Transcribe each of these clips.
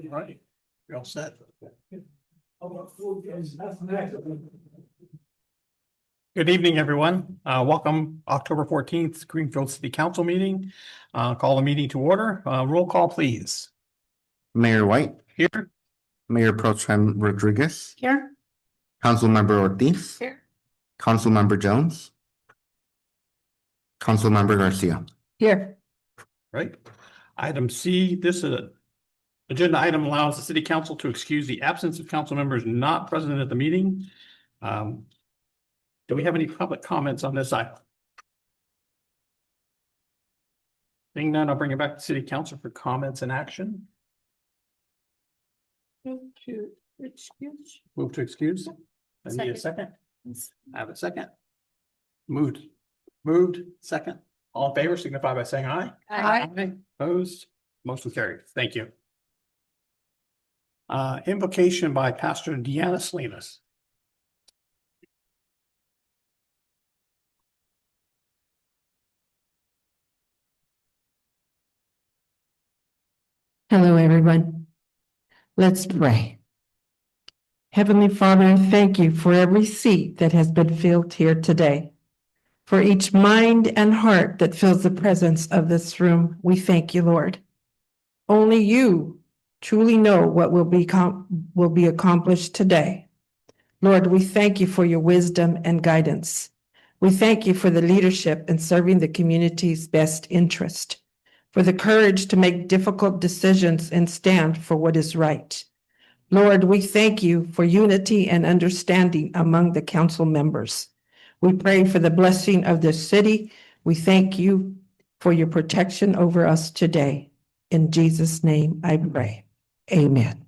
Right, you're all set. Good evening, everyone. Welcome October 14th, Greenfield City Council meeting. Call the meeting to order. Roll call, please. Mayor White, Here. Mayor Pro Tem Rodriguez, Here. Councilmember Ortiz, Here. Councilmember Jones, Councilmember Garcia. Here. Right. Item C, this agenda item allows the city council to excuse the absence of council members not present at the meeting. Do we have any public comments on this item? Being none, I'll bring it back to city council for comments and action. Move to excuse. Move to excuse. I need a second. I have a second. Moved, second. All in favor signify by saying aye. Aye. Opposed, motion carried. Thank you. Invocation by Pastor Deanna Salinas. Hello, everyone. Let's pray. Heavenly Father, thank you for every seat that has been filled here today. For each mind and heart that fills the presence of this room, we thank you, Lord. Only you truly know what will be accomplished today. Lord, we thank you for your wisdom and guidance. We thank you for the leadership in serving the community's best interest, for the courage to make difficult decisions and stand for what is right. Lord, we thank you for unity and understanding among the council members. We pray for the blessing of this city. We thank you for your protection over us today. In Jesus' name I pray. Amen.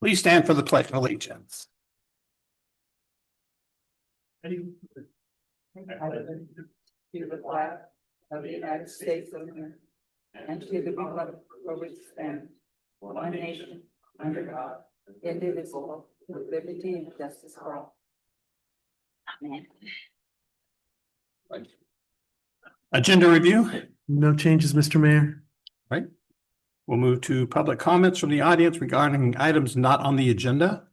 Please stand for the pledge of allegiance. To the flag of the United States of America and to the republic for which it stands, one nation, under God, indivisible, with liberty and justice for all. Amen. Agenda review. No changes, Mr. Mayor. Right. We'll move to public comments from the audience regarding items not on the agenda.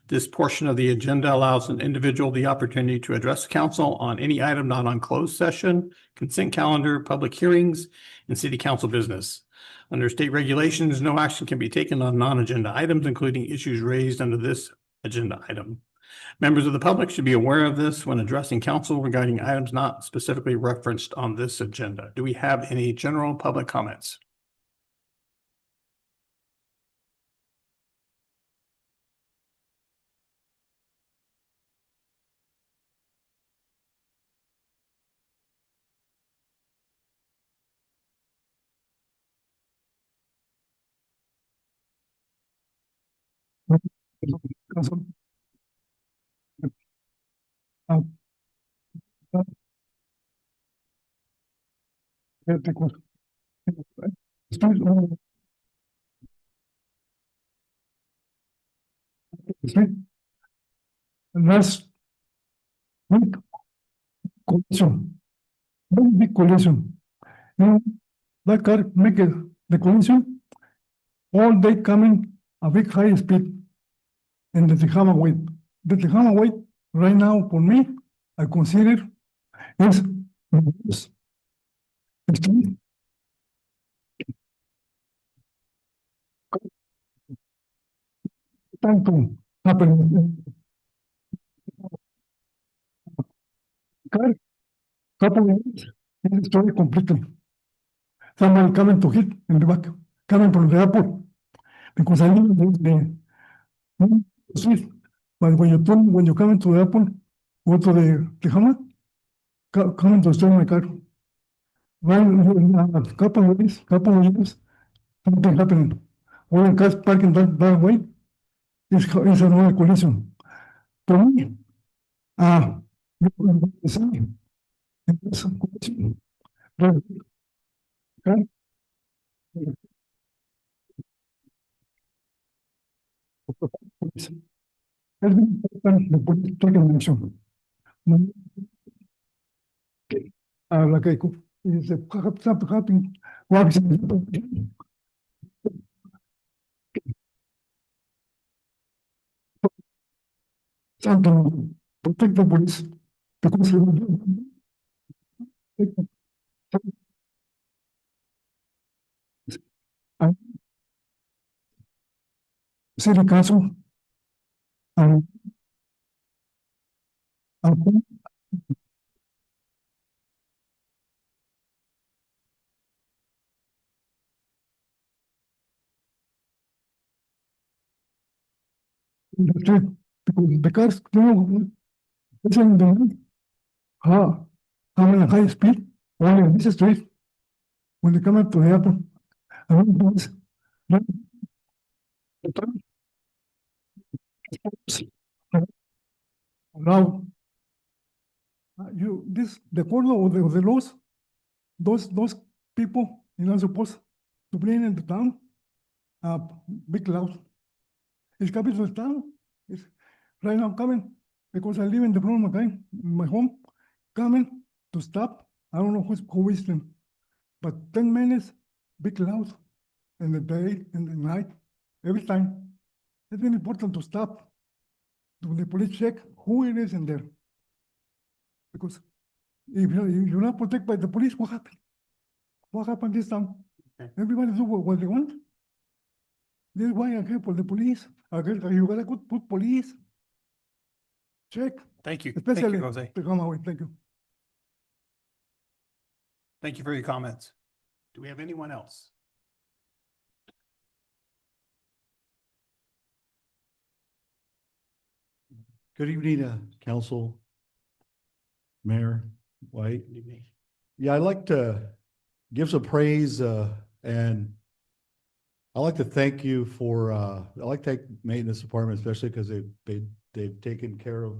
This portion of the agenda allows an individual the opportunity to address the council on any item not on closed session, consent calendar, public hearings, and city council business. Under state regulations, no action can be taken on non-agenda items, including issues raised under this agenda item. Members of the public should be aware of this when addressing council regarding items not specifically referenced on this agenda. Do we have any general public comments? Council. Last week, collision, very big collision. That car make the collision, all day coming a big high speed in the Tejama Way. The Tejama Way right now for me, I consider is tanto happen. Car, couple of minutes, it destroyed completely. Someone coming to hit in the back, coming from the airport, because I live in the street. But when you come into the airport, go to the Tejama, coming to destroy my car. Well, a couple of years, something happened. All the cars parking that way is another collision. For me, es muy importante the police talking mention. La que is something works. Something protect the police because I city council and I think the street because you know it's in the how high speed only in this street when they come up to the airport. I want to but now you this the corner of the laws those people you're not supposed to bring into town big loud. It's coming to town. It's right now coming because I live in the front of my home, coming to stop. I don't know who is them, but 10 minutes, big loud in the day, in the night, every time. It's very important to stop. Do the police check who it is in there? Because if you're not protected by the police, what happened? What happened this time? Okay. Everybody do what they want. This is why I care for the police. You gotta put police. Check, Thank you. Thank especially you, Jose. to come away. Thank you. Thank you for your comments. Do we have anyone else? Good evening, council, Mayor White. Good evening. Yeah, I'd like to give some praise, and I'd like to thank you for, I like to thank maintenance department, especially because they've taken care of,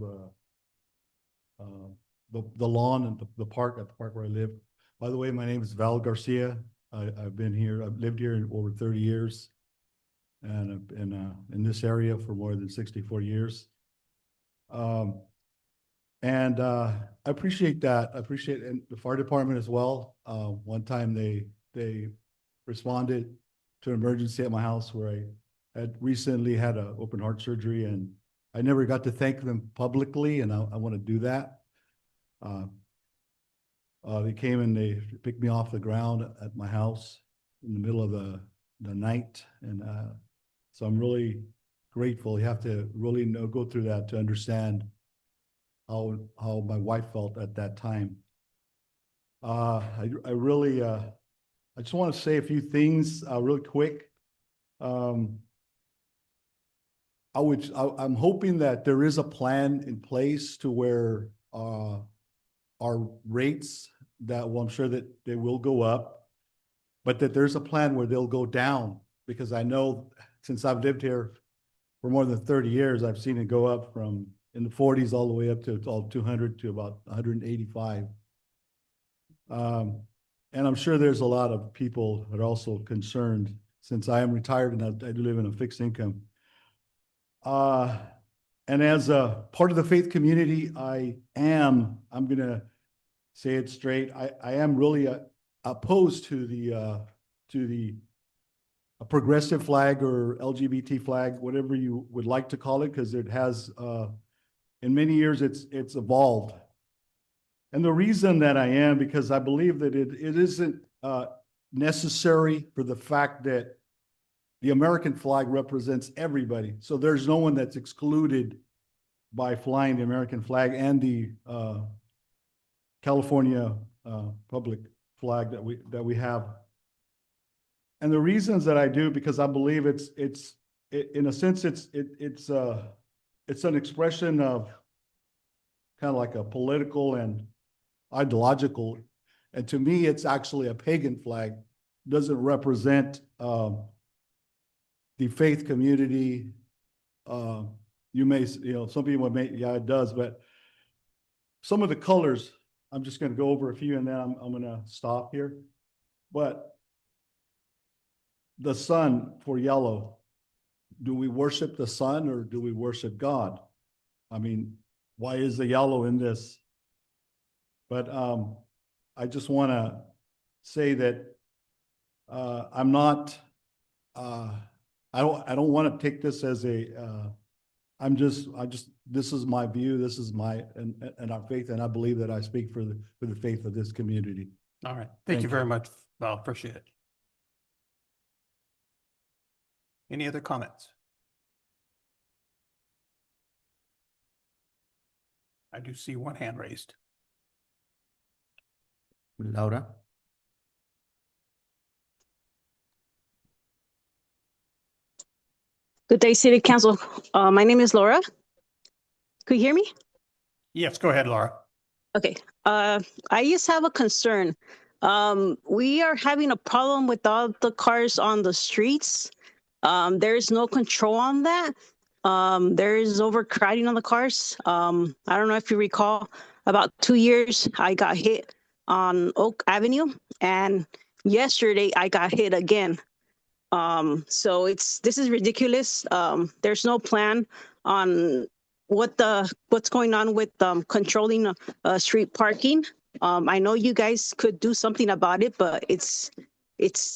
the lawn and the park, at the park where I live. By the way, my name is Val Garcia. I've lived here in over 30 years. And I've been, in this area for more than 64 years. And I appreciate that. I appreciate and the fire department as well. One time they responded to an emergency at my house where I had recently had an open heart surgery, and I never got to thank them publicly, and I want to do that. They came and they picked me off the ground at my house in the middle of the night, and so I'm really grateful. You have to really go through that to understand how my wife felt at that time. I really, I just want to say a few things really quick. I'm hoping that there is a plan in place to where our rates I'm sure that they will go up, but that there's a plan where they'll go down, because I know since I've lived here for more than 30 years, I've seen it go up from in the 40s all the way up to 200 to about 185. And I'm sure there's a lot of people that are also concerned, since I am retired and I do live in a fixed income. And as a part of the faith community, I'm gonna say it straight, I am really opposed to a progressive flag or LGBT flag, whatever you would like to call it, because it has, in many years, it's evolved. And the reason that I am, because I believe that it isn't necessary, for the fact that the American flag represents everybody. So there's no one that's excluded by flying the American flag and the California public flag that we have. And the reasons that I do, because I believe it's in a sense, it's an expression of kind of like a political and ideological, and to me, it's actually a pagan flag. Doesn't represent the faith community. You may, some people may, yeah, it does, but some of the colors, I'm just going to go over a few, and then I'm going to stop here. But the sun for yellow, do we worship the sun or do we worship God? I mean, why is the yellow in this? But I just want to say that I'm not, I don't want to take this as a, this is my view, this is my, and our faith, and I believe that I speak for the faith of this community. All right. Thank Thank you you. very much. Val. Appreciate it. Any other comments? I do see one hand raised. Laura? Good day, City Council. My name is Laura. Could you hear me? Yes, go ahead, Laura. Okay. I just have a concern. We are having a problem with all the cars on the streets. There is no control on that. There is overcrowding on the cars. I don't know if you recall, about 2 years, I got hit on Oak Avenue, and yesterday I got hit again. So this is ridiculous. There's no plan on what's going on with controlling street parking. I know you guys could do something about it, but it's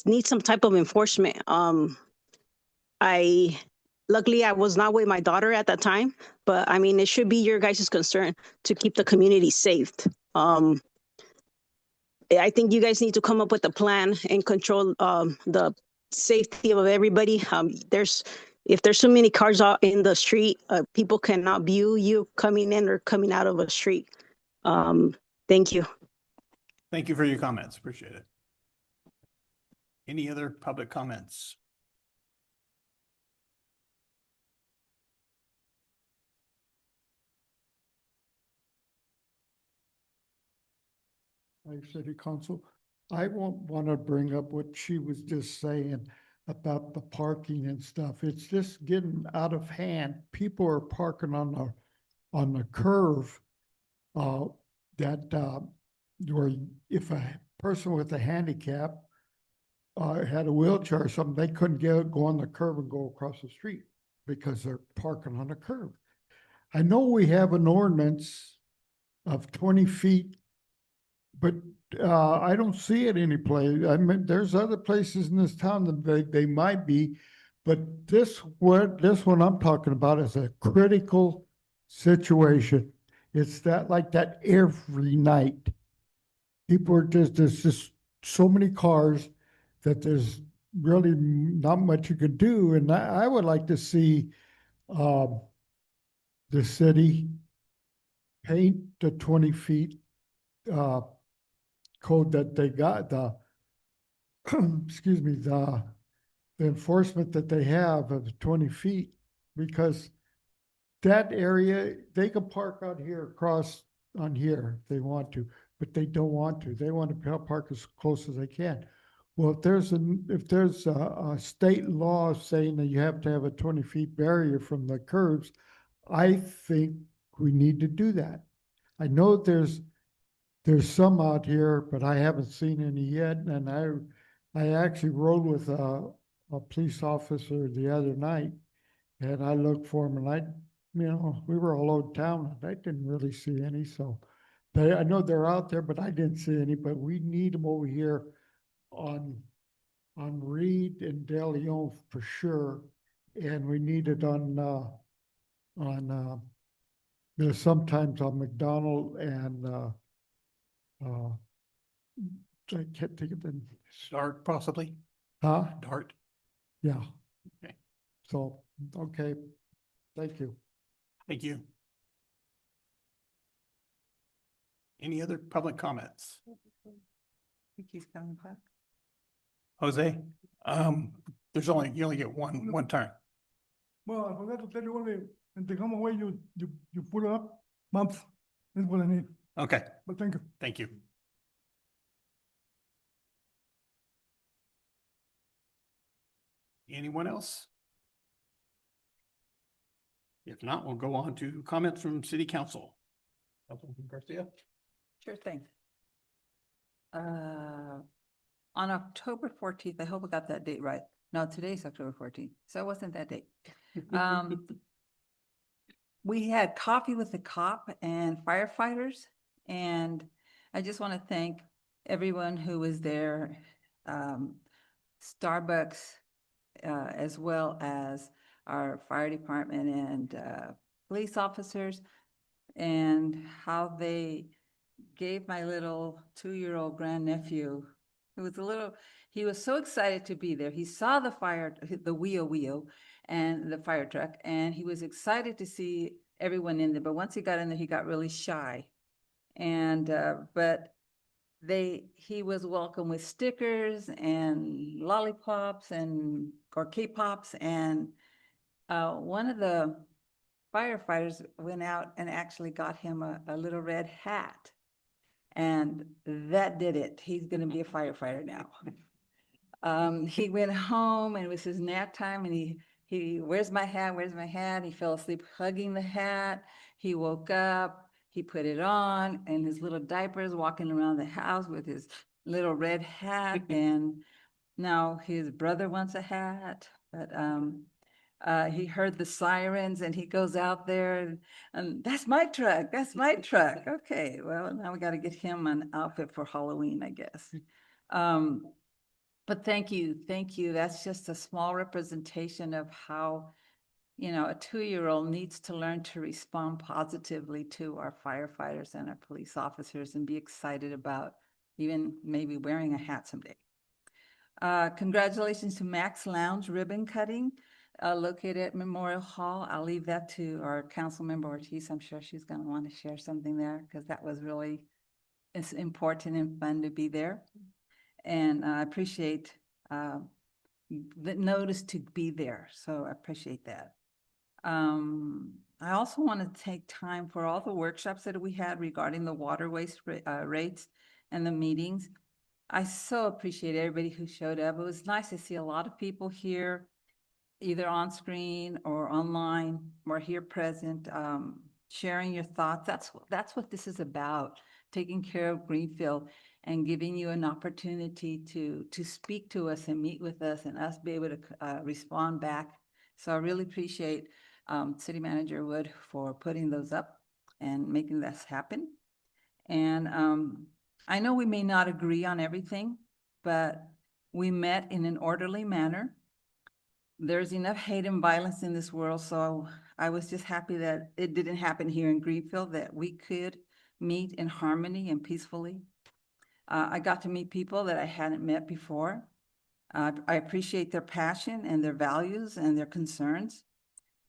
needs some type of enforcement. Luckily I was not with my daughter at that time, but I mean, it should be your guys' concern to keep the community safe. I think you guys need to come up with a plan and control the safety of everybody. If there's so many cars out in the street, people cannot view you coming in or coming out of a street. Thank you. Thank you for your comments. Appreciate it. Any other public comments? Like City Council, I won't want to bring up what she was just saying about the parking and stuff. It's just getting out of hand. People are parking on the curve where if a person with a handicap had a wheelchair or something, they couldn't go on the curb and go across the street because they're parking on the curb. I know we have an ordinance of 20 feet, but I don't see it any place. I mean, there's other places in this town that they might be, but this one I'm talking about is a critical situation. It's like that every night. People are there's just so many cars that there's really not much you could do. And I would like to see the city paint the 20 feet code that they got, excuse me, the enforcement that they have of 20 feet, because that area, they can park out here across on here if they want to, but they don't want to. They want to park as close as they can. Well, if there's a state law saying that you have to have a 20 feet barrier from the curbs, I think we need to do that. I know there's some out here, but I haven't seen any yet. And I actually rode with a police officer the other night, and I looked for him, and we were all over town, and I didn't really see any. So I know they're out there, but I didn't see any. But we need them over here on Reed and De Leon for sure, and we need it on sometimes on McDonald and I can't think of the Dart, possibly? Dart? Yeah. Okay. So, okay, thank you. Thank you. Any other public comments? He's coming back. Jose, you only get one turn. Well, I forgot to tell you only, and to come away, you put it up, month, is what I need, Okay, but thank you. thank you. Anyone else? If not, we'll go on to comments from City Council. Councilman Garcia? Sure thing. On October 14th, I hope I got that date right. No, today's October 14th, so it wasn't that date. We had coffee with the cop and firefighters, and I just want to thank everyone who was there, Starbucks, as well as our fire department and police officers, and how they gave my little 2-year-old grandnephew, he was so excited to be there. He saw the wheel and the fire truck, and he was excited to see everyone in there. But once he got in there, he got really shy. And, he was welcomed with stickers and lollipops or K-pops. And one of the firefighters went out and actually got him a little red hat. And that did it. He's going to be a firefighter now. He went home and it was his nap time, and he, where's my hat? Where's my hat? He fell asleep hugging the hat. He woke up, he put it on, and his little diapers, walking around the house with his little red hat. And now his brother wants a hat, but he heard the sirens and he goes out there and that's my truck. That's my truck. Okay, well, now we got to get him an outfit for Halloween, I guess. But thank you. That's just a small representation of how, a 2-year-old needs to learn to respond positively to our firefighters and our police officers and be excited about even maybe wearing a hat someday. Congratulations to Max Lounge ribbon cutting located at Memorial Hall. I'll leave that to our council member Ortiz. I'm sure she's going to want to share something there because that was it's important and fun to be there. And I appreciate the notice to be there. So I appreciate that. I also want to take time for all the workshops that we had regarding the water waste rates and the meetings. I so appreciate everybody who showed up. It was nice to see a lot of people here, either on screen or online or here present, sharing your thoughts. That's what this is about, taking care of Greenfield and giving you an opportunity to speak to us and meet with us and us be able to respond back. So I really appreciate City Manager Wood for putting those up and making this happen. And I know we may not agree on everything, but we met in an orderly manner. There's enough hate and violence in this world, so I was just happy that it didn't happen here in Greenfield, that we could meet in harmony and peacefully. I got to meet people that I hadn't met before. I appreciate their passion and their values and their concerns.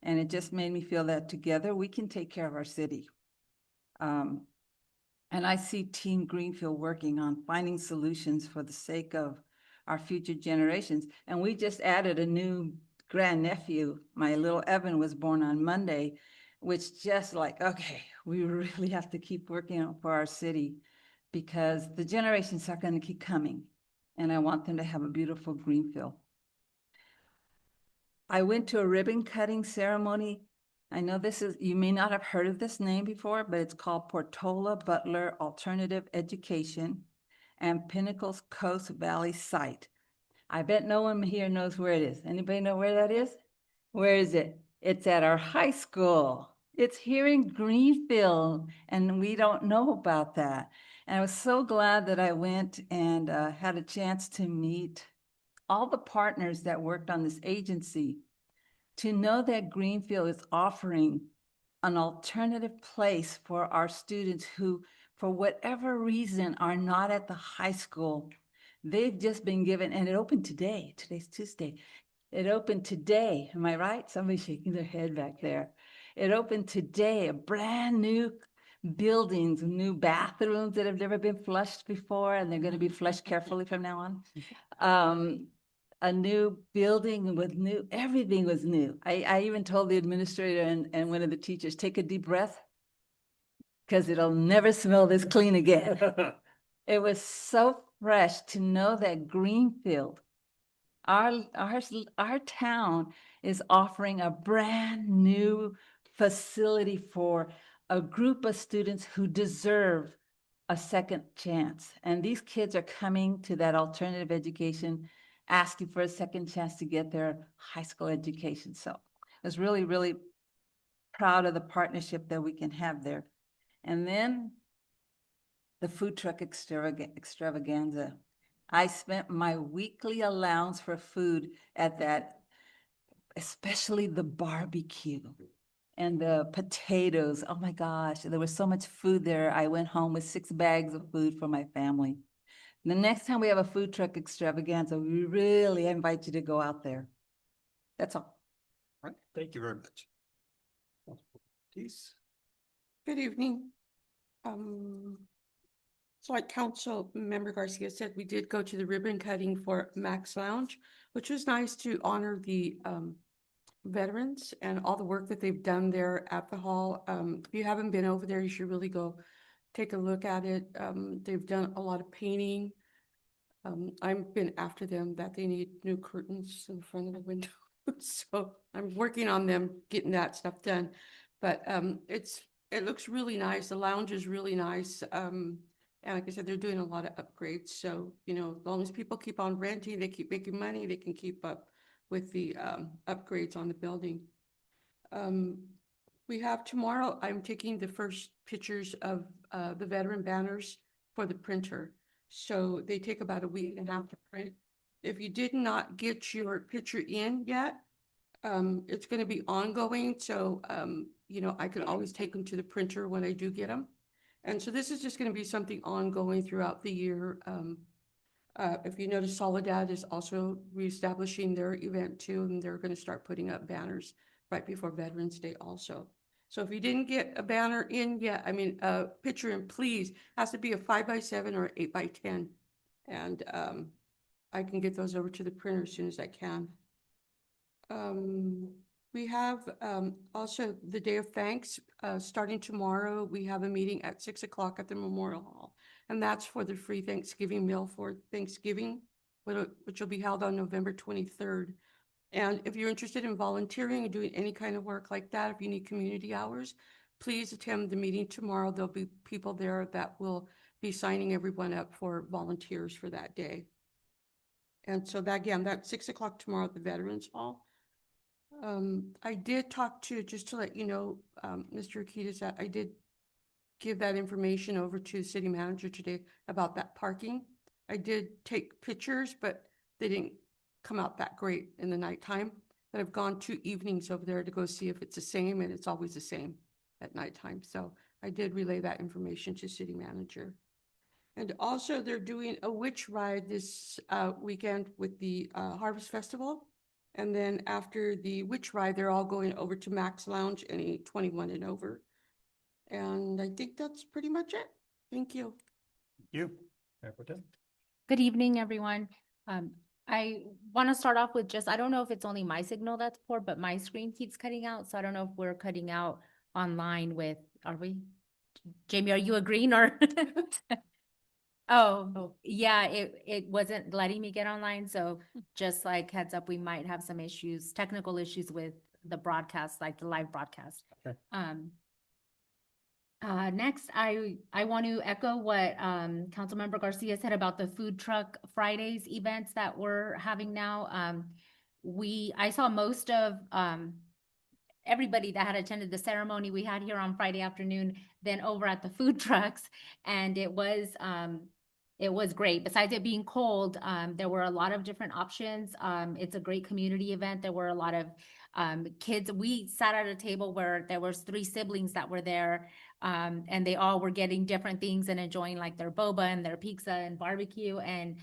And it just made me feel that together we can take care of our city. And I see Team Greenfield working on finding solutions for the sake of our future generations. And we just added a new grandnephew. My little Evan was born on Monday, which just like, okay, we really have to keep working for our city because the generations are going to keep coming. And I want them to have a beautiful Greenfield. I went to a ribbon cutting ceremony. I know you may not have heard of this name before, but it's called Portola Butler Alternative Education and Pinnacles Coast Valley Site. I bet no one here knows where it is. Anybody know where that is? Where is it? It's at our high school. It's here in Greenfield, and we don't know about that. And I was so glad that I went and had a chance to meet all the partners that worked on this agency, to know that Greenfield is offering an alternative place for our students who, for whatever reason, are not at the high school. They've just been given, and it opened today. Today's Tuesday. It opened today. Am I right? Somebody's shaking their head back there. It opened today, a brand new buildings, new bathrooms that have never been flushed before, and they're going to be flushed carefully from now on. A new building with everything was new. I even told the administrator and one of the teachers, take a deep breath because it'll never smell this clean again. It was so fresh to know that Greenfield, our town, is offering a brand new facility for a group of students who deserve a second chance. And these kids are coming to that alternative education, asking for a second chance to get their high school education. So I was really, really proud of the partnership that we can have there. And then the food truck extravaganza. I spent my weekly allowance for food at that, especially the barbecue and the potatoes. Oh my gosh, there was so much food there. I went home with 6 bags of food for my family. The next time we have a food truck extravaganza, we really invite you to go out there. That's all. All right, thank you very much. Ortiz? Good evening. So like Council Member Garcia said, we did go to the ribbon cutting for Max Lounge, which was nice to honor the veterans and all the work that they've done there at the hall. If you haven't been over there, you should really go take a look at it. They've done a lot of painting. I've been after them that they need new curtains in front of the window. So I'm working on them getting that stuff done. But it looks really nice. The lounge is really nice. And like I said, they're doing a lot of upgrades. So, you know, as long as people keep on renting, they keep making money, they can keep up with the upgrades on the building. We have tomorrow, I'm taking the first pictures of the veteran banners for the printer. So they take about a week and a half to print. If you did not get your picture in yet, it's going to be ongoing. So, you know, I can always take them to the printer when I do get them. And so this is just going to be something ongoing throughout the year. If you notice, Soledad is also reestablishing their event too, and they're going to start putting up banners right before Veterans Day also. So if you didn't get a banner in yet, I mean, a picture in, please, has to be a 5x7 or 8x10. And I can get those over to the printer as soon as I can. We have also the Day of Thanks. Starting tomorrow, we have a meeting at 6 o'clock at the Memorial Hall. And that's for the free Thanksgiving meal for Thanksgiving, which will be held on November 23rd. And if you're interested in volunteering or doing any kind of work like that, if you need community hours, please attend the meeting tomorrow. There'll be people there that will be signing everyone up for volunteers for that day. And so that, again, that's 6 o'clock tomorrow at the Veterans Hall. I did talk to, just to let you know, Mr. Akitas, that I did give that information over to the city manager today about that parking. I did take pictures, but they didn't come out that great in the nighttime. But I've gone 2 evenings over there to go see if it's the same, and it's always the same at nighttime. So I did relay that information to city manager. And also they're doing a witch ride this weekend with the Harvest Festival. And then after the witch ride, they're all going over to Max Lounge, any 21 and over. And I think that's pretty much it. Thank you. Thank you. Mayor Pro Tem? Good evening, everyone. I want to start off with just, I don't know if it's only my signal that's poor, but my screen keeps cutting out. So I don't know if we're cutting out online with, are we? Jamie, are you agreeing or? Oh, yeah, it wasn't letting me get online. So just like heads up, we might have some issues, technical issues with the broadcast, like the live broadcast. Okay. Next, I want to echo what Councilmember Garcia said about the Food Truck Fridays events that we're having now. I saw most of everybody that had attended the ceremony we had here on Friday afternoon, then over at the food trucks, and it was great. Besides it being cold, there were a lot of different options. It's a great community event. There were a lot of kids. We sat at a table where there was 3 siblings that were there, and they all were getting different things and enjoying like their boba and their pizza and barbecue. And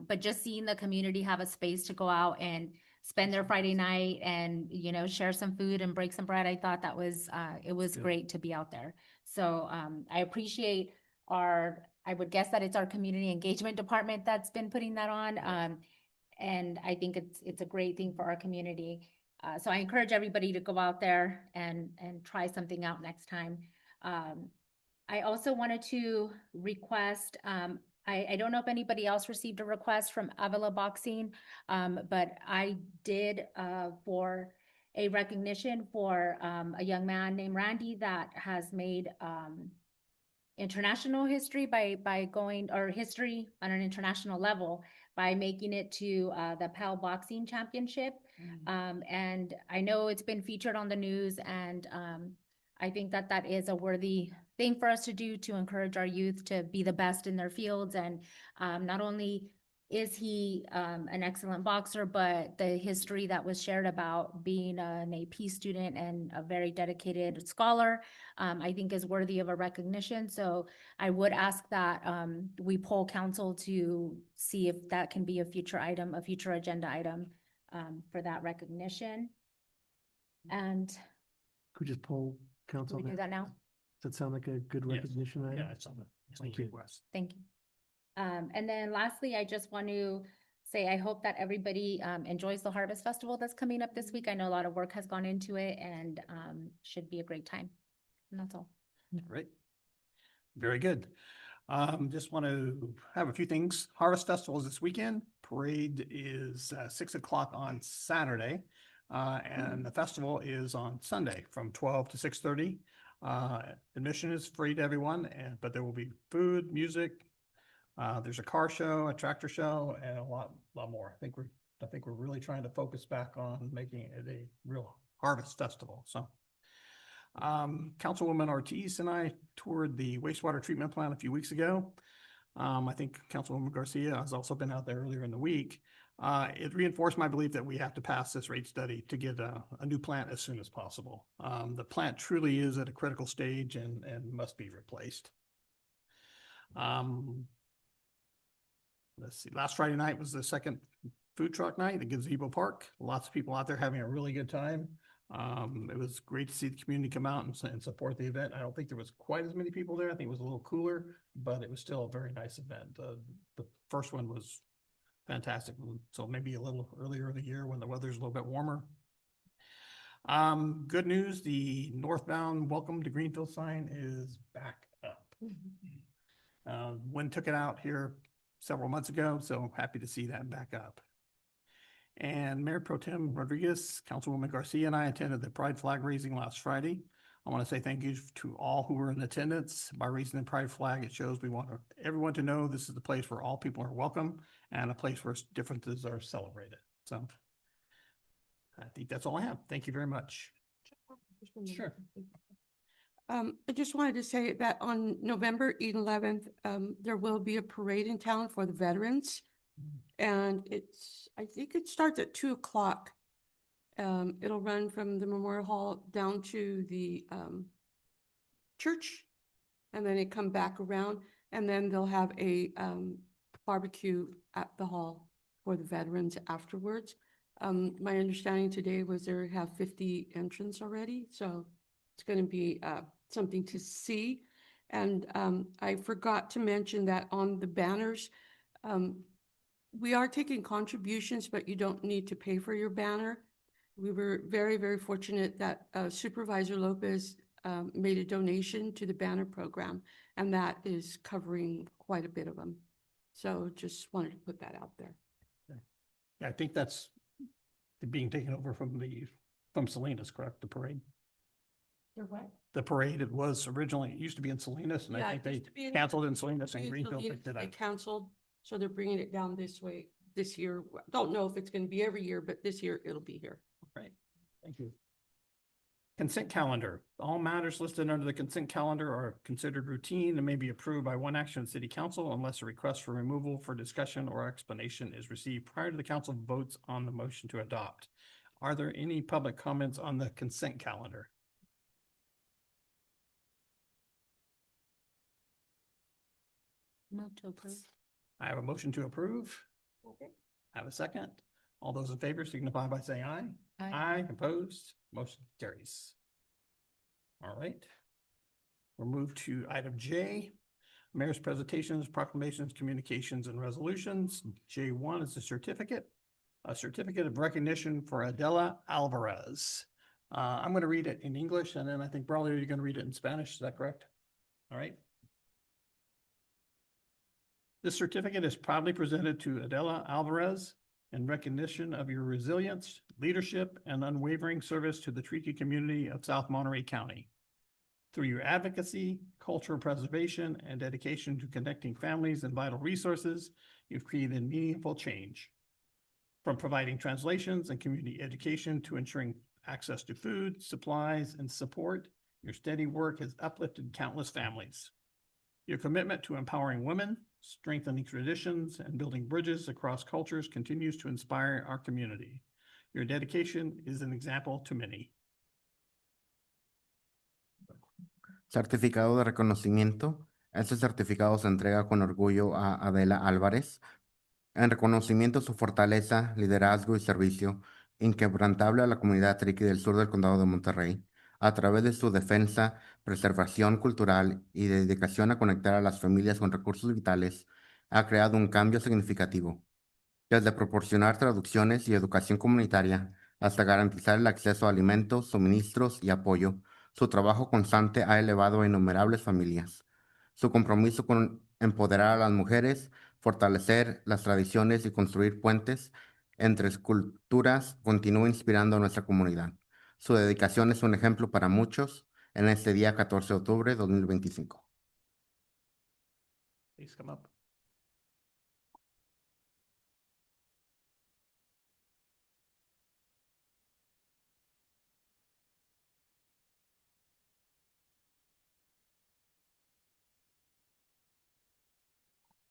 but just seeing the community have a space to go out and spend their Friday night and, you know, share some food and break some bread, I thought that was it was great to be out there. So I appreciate I would guess that it's our community engagement department that's been putting that on. And I think it's a great thing for our community. So I encourage everybody to go out there and try something out next time. I also wanted to request, I don't know if anybody else received a request from Avila Boxing, but I did for a recognition for a young man named Randy that has made international history by going, or history on an international level by making it to the PAL Boxing Championship. And I know it's been featured on the news, and I think that is a worthy thing for us to do to encourage our youth to be the best in their fields. And not only is he an excellent boxer, but the history that was shared about being an AP student and a very dedicated scholar, I think is worthy of a recognition. So I would ask that we poll council to see if that can be a future item, a future agenda item for that recognition. And Could we just poll can council? we do that now? Does that sound like a good Yes. recognition item? Yeah, it's on the Thank you. request. Thank you. And then lastly, I just want to say, I hope that everybody enjoys the Harvest Festival that's coming up this week. I know a lot of work has gone into it and should be a great time. And that's all. Right. Very good. Just want to have a few things. Harvest Festival is this weekend. Parade is 6 o'clock on Saturday. And the festival is on Sunday from 12 to 6:30. Admission is free to everyone, but there will be food, music. There's a car show, a tractor show, and a lot more. I think we're really trying to focus back on making it a real harvest festival. So, Councilwoman Ortiz and I toured the wastewater treatment plant a few weeks ago. I think Councilwoman Garcia has also been out there earlier in the week. It reinforced my belief that we have to pass this rate study to get a new plant as soon as possible. The plant truly is at a critical stage and must be replaced. Let's see, last Friday night was the second food truck night at Gazebo Park. Lots of people out there having a really good time. It was great to see the community come out and support the event. I don't think there was quite as many people there. I think it was a little cooler, but it was still a very nice event. The first one was fantastic. So maybe a little earlier in the year when the weather's a little bit warmer. Good news, the northbound Welcome to Greenfield sign is back up. Wind took it out here several months ago, so happy to see that back up. And Mayor Pro Tem Rodriguez, Councilwoman Garcia, and I attended the Pride flag raising last Friday. I want to say thank you to all who were in attendance. By raising the Pride flag, it shows we want everyone to know this is the place where all people are welcome and a place where differences are celebrated. So I think that's all I have. Thank you very much. Sure. I just wanted to say that on November 11th, there will be a parade in town for the veterans. And I think it starts at 2 o'clock. It'll run from the Memorial Hall down to the church. And then it come back around and then they'll have a barbecue at the hall for the veterans afterwards. My understanding today was they have 50 entrants already. So it's going to be something to see. And I forgot to mention that on the banners, we are taking contributions, but you don't need to pay for your banner. We were very, very fortunate that Supervisor Lopez made a donation to the banner program, and that is covering quite a bit of them. So just wanted to put that out there. Yeah, I think that's being taken over from Salinas, correct? The parade? The parade, it was originally, it used to be in Salinas, and Yeah, I it think used to be they in- canceled in Salinas and They Greenfield picked it up. canceled, so they're bringing it down this way this year. Don't know if it's going to be every year, but this year it'll be here. Right, thank you. Consent calendar. All matters listed under the consent calendar are considered routine and may be approved by one action of the city council unless a request for removal for discussion or explanation is received prior to the council votes on the motion to adopt. Are there any public comments on the consent calendar? Move to approve. I have a motion to approve. Okay. Have a second. All those in favor signify by saying aye. Aye. Aye, opposed, motion carries. All right. We'll move to item J, mayor's presentations, proclamations, communications, and resolutions. J1 is a certificate of recognition for Adela Alvarez. I'm going to read it in English, and then I think Brawley, you're going to read it in Spanish. Is that correct? All right. This certificate is proudly presented to Adela Alvarez in recognition of your resilience, leadership, and unwavering service to the Triqui community of South Monterey County. Through your advocacy, cultural preservation, and dedication to connecting families and vital resources, you've created meaningful change. From providing translations and community education to ensuring access to food, supplies, and support, Your steady work has uplifted countless families. Your commitment to empowering women, strengthening traditions, and building bridges across cultures continues to inspire our community. Your dedication is an example to many. Certificado de reconocimiento. Este certificado se entrega con orgullo a Adela Álvarez en reconocimiento a su fortaleza, liderazgo y servicio inquebrantable a la comunidad triqui del sur del condado de Monterrey, a través de su defensa, preservación cultural y dedicación a conectar a las familias con recursos vitales, ha creado un cambio significativo, desde proporcionar traducciones y educación comunitaria hasta garantizar el acceso a alimentos, suministros y apoyo. Su trabajo constante ha elevado a innumerables familias. Su compromiso con empoderar a las mujeres, fortalecer las tradiciones y construir puentes entre culturas continúa inspirando a nuestra comunidad. Su dedicación es un ejemplo para muchos en este día 14 de octubre de 2025. Please come up.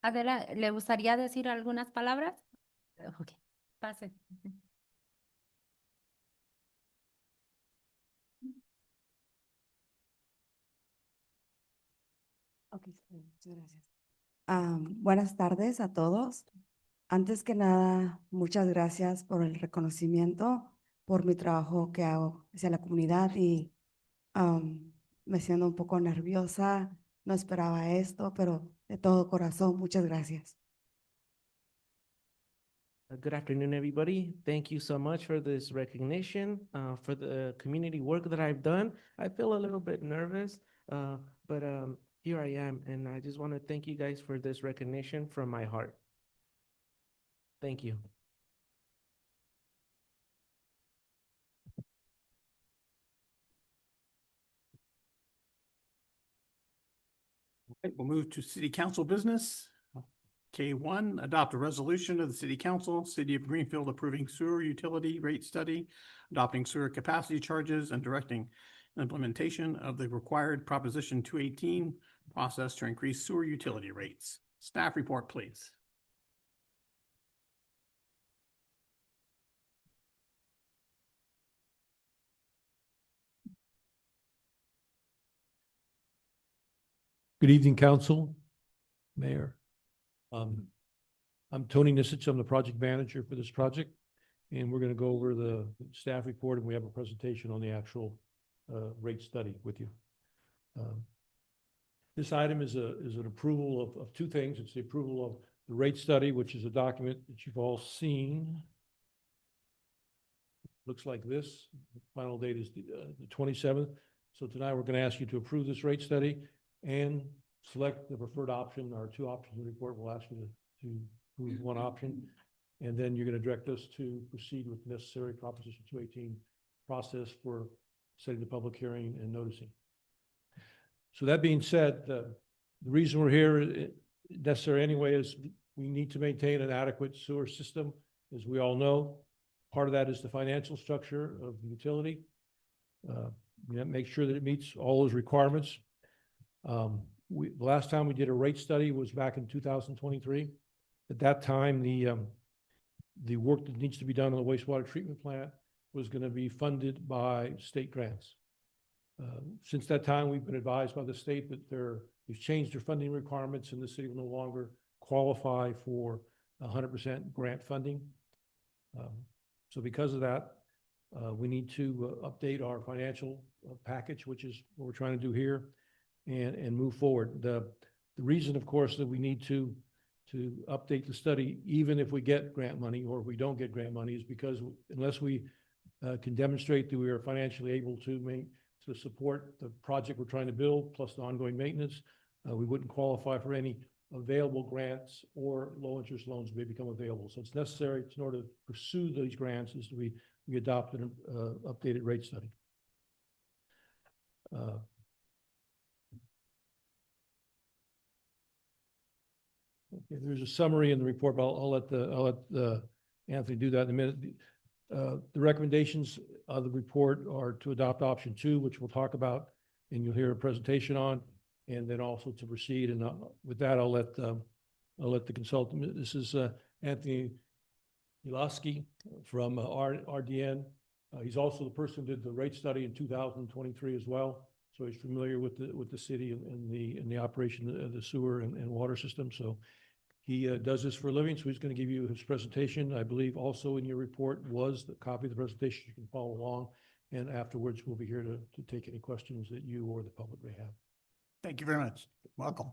Adela, ¿le gustaría decir algunas palabras? Ok, pase. Ok, muchas gracias. Buenas tardes a todos. Antes que nada, muchas gracias por el reconocimiento, por mi trabajo que hago hacia la comunidad y me siento un poco nerviosa. No esperaba esto, pero de todo corazón, muchas gracias. Good afternoon, everybody. Thank you so much for this recognition, for the community work that I've done. I feel a little bit nervous, but here I am, and I just want to thank you guys for this recognition from my heart. Thank you. Okay, we'll move to city council business. K1, adopt a resolution of the city council, city of Greenfield approving sewer utility rate study, adopting sewer capacity charges, and directing implementation of the required Proposition 218 process to increase sewer utility rates. Staff report, please. Good evening, council, mayor. I'm Tony Nisich. I'm the project manager for this project. And we're going to go over the staff report, and we have a presentation on the actual rate study with you. This item is an approval of two things. It's the approval of the rate study, which is a document that you've all seen. Looks like this. The final date is the 27th. So tonight we're going to ask you to approve this rate study and select the preferred option. Our two options in the report. We'll ask you to approve one option, and then you're going to direct us to proceed with necessary Proposition 218 process for setting the public hearing and noticing. So that being said, the reason we're here necessary anyway is we need to maintain an adequate sewer system. As we all know, part of that is the financial structure of the utility. We have to make sure that it meets all those requirements. The last time we did a rate study was back in 2023. At that time, the work that needs to be done on the wastewater treatment plant was going to be funded by state grants. Since that time, we've been advised by the state that they've changed their funding requirements, and the city will no longer qualify for 100% grant funding. So because of that, we need to update our financial package, which is what we're trying to do here, and move forward. The reason, of course, that we need to update the study, even if we get grant money or if we don't get grant money, is because unless we can demonstrate that we are financially able to support the project we're trying to build, plus the ongoing maintenance, we wouldn't qualify for any available grants or low interest loans may become available. So it's necessary in order to pursue these grants is that we adopt an updated rate study. Okay, there's a summary in the report, but I'll let Anthony do that in a minute. The recommendations of the report are to adopt option 2, which we'll talk about, and you'll hear a presentation on, and then also to proceed. And with that, I'll let the consultant, this is Anthony Milaski from RDN. He's also the person who did the rate study in 2023 as well. So he's familiar with the city and the operation of the sewer and water system. So he does this for a living. So he's going to give you his presentation. I believe also in your report was the copy of the presentation. You can follow along. And afterwards, we'll be here to take any questions that you or the public may have. Thank you very much. Welcome.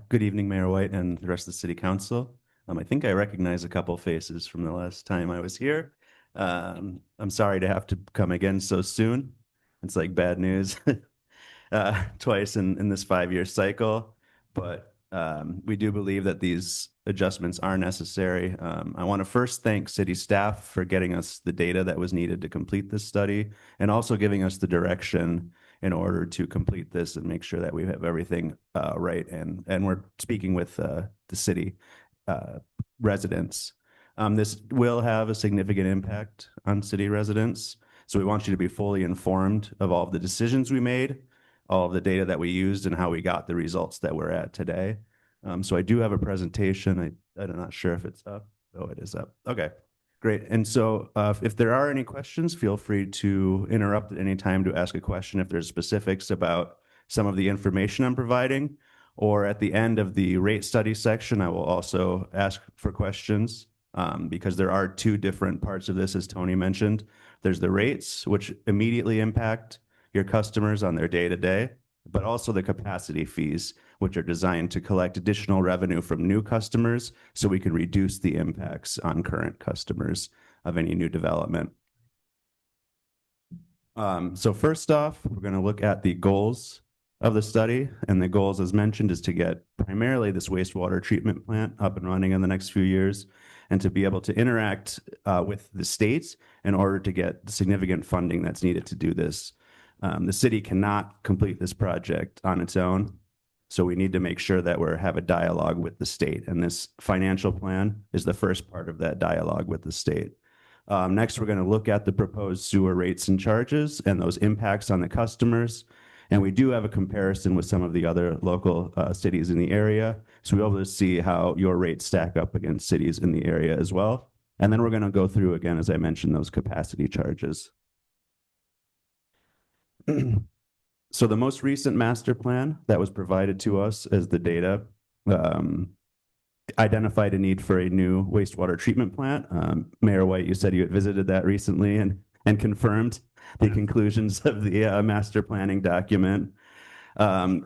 Good evening, Mayor White and the rest of the city council. I think I recognize a couple faces from the last time I was here. I'm sorry to have to come again so soon. It's like bad news twice in this 5-year cycle, but we do believe that these adjustments are necessary. I want to first thank city staff for getting us the data that was needed to complete this study and also giving us the direction in order to complete this and make sure that we have everything right. And we're speaking with the city residents. This will have a significant impact on city residents. So we want you to be fully informed of all of the decisions we made, all of the data that we used, and how we got the results that we're at today. So I do have a presentation. I'm not sure if it's up. Oh, it is up. Okay, great. And so if there are any questions, feel free to interrupt at any time to ask a question if there's specifics about some of the information I'm providing. Or at the end of the rate study section, I will also ask for questions because there are two different parts of this, as Tony mentioned. There's the rates, which immediately impact your customers on their day-to-day, but also the capacity fees, which are designed to collect additional revenue from new customers so we can reduce the impacts on current customers of any new development. So first off, we're going to look at the goals of the study, and the goals, as mentioned, is to get primarily this wastewater treatment plant up and running in the next few years and to be able to interact with the state in order to get the significant funding that's needed to do this. The city cannot complete this project on its own, so we need to make sure that we have a dialogue with the state, and this financial plan is the first part of that dialogue with the state. Next, we're going to look at the proposed sewer rates and charges and those impacts on the customers. And we do have a comparison with some of the other local cities in the area. So we'll be able to see how your rates stack up against cities in the area as well. And then we're going to go through again, as I mentioned, those capacity charges. So the most recent master plan that was provided to us as the data identified a need for a new wastewater treatment plant. Mayor White, you said you had visited that recently and confirmed the conclusions of the master planning document. The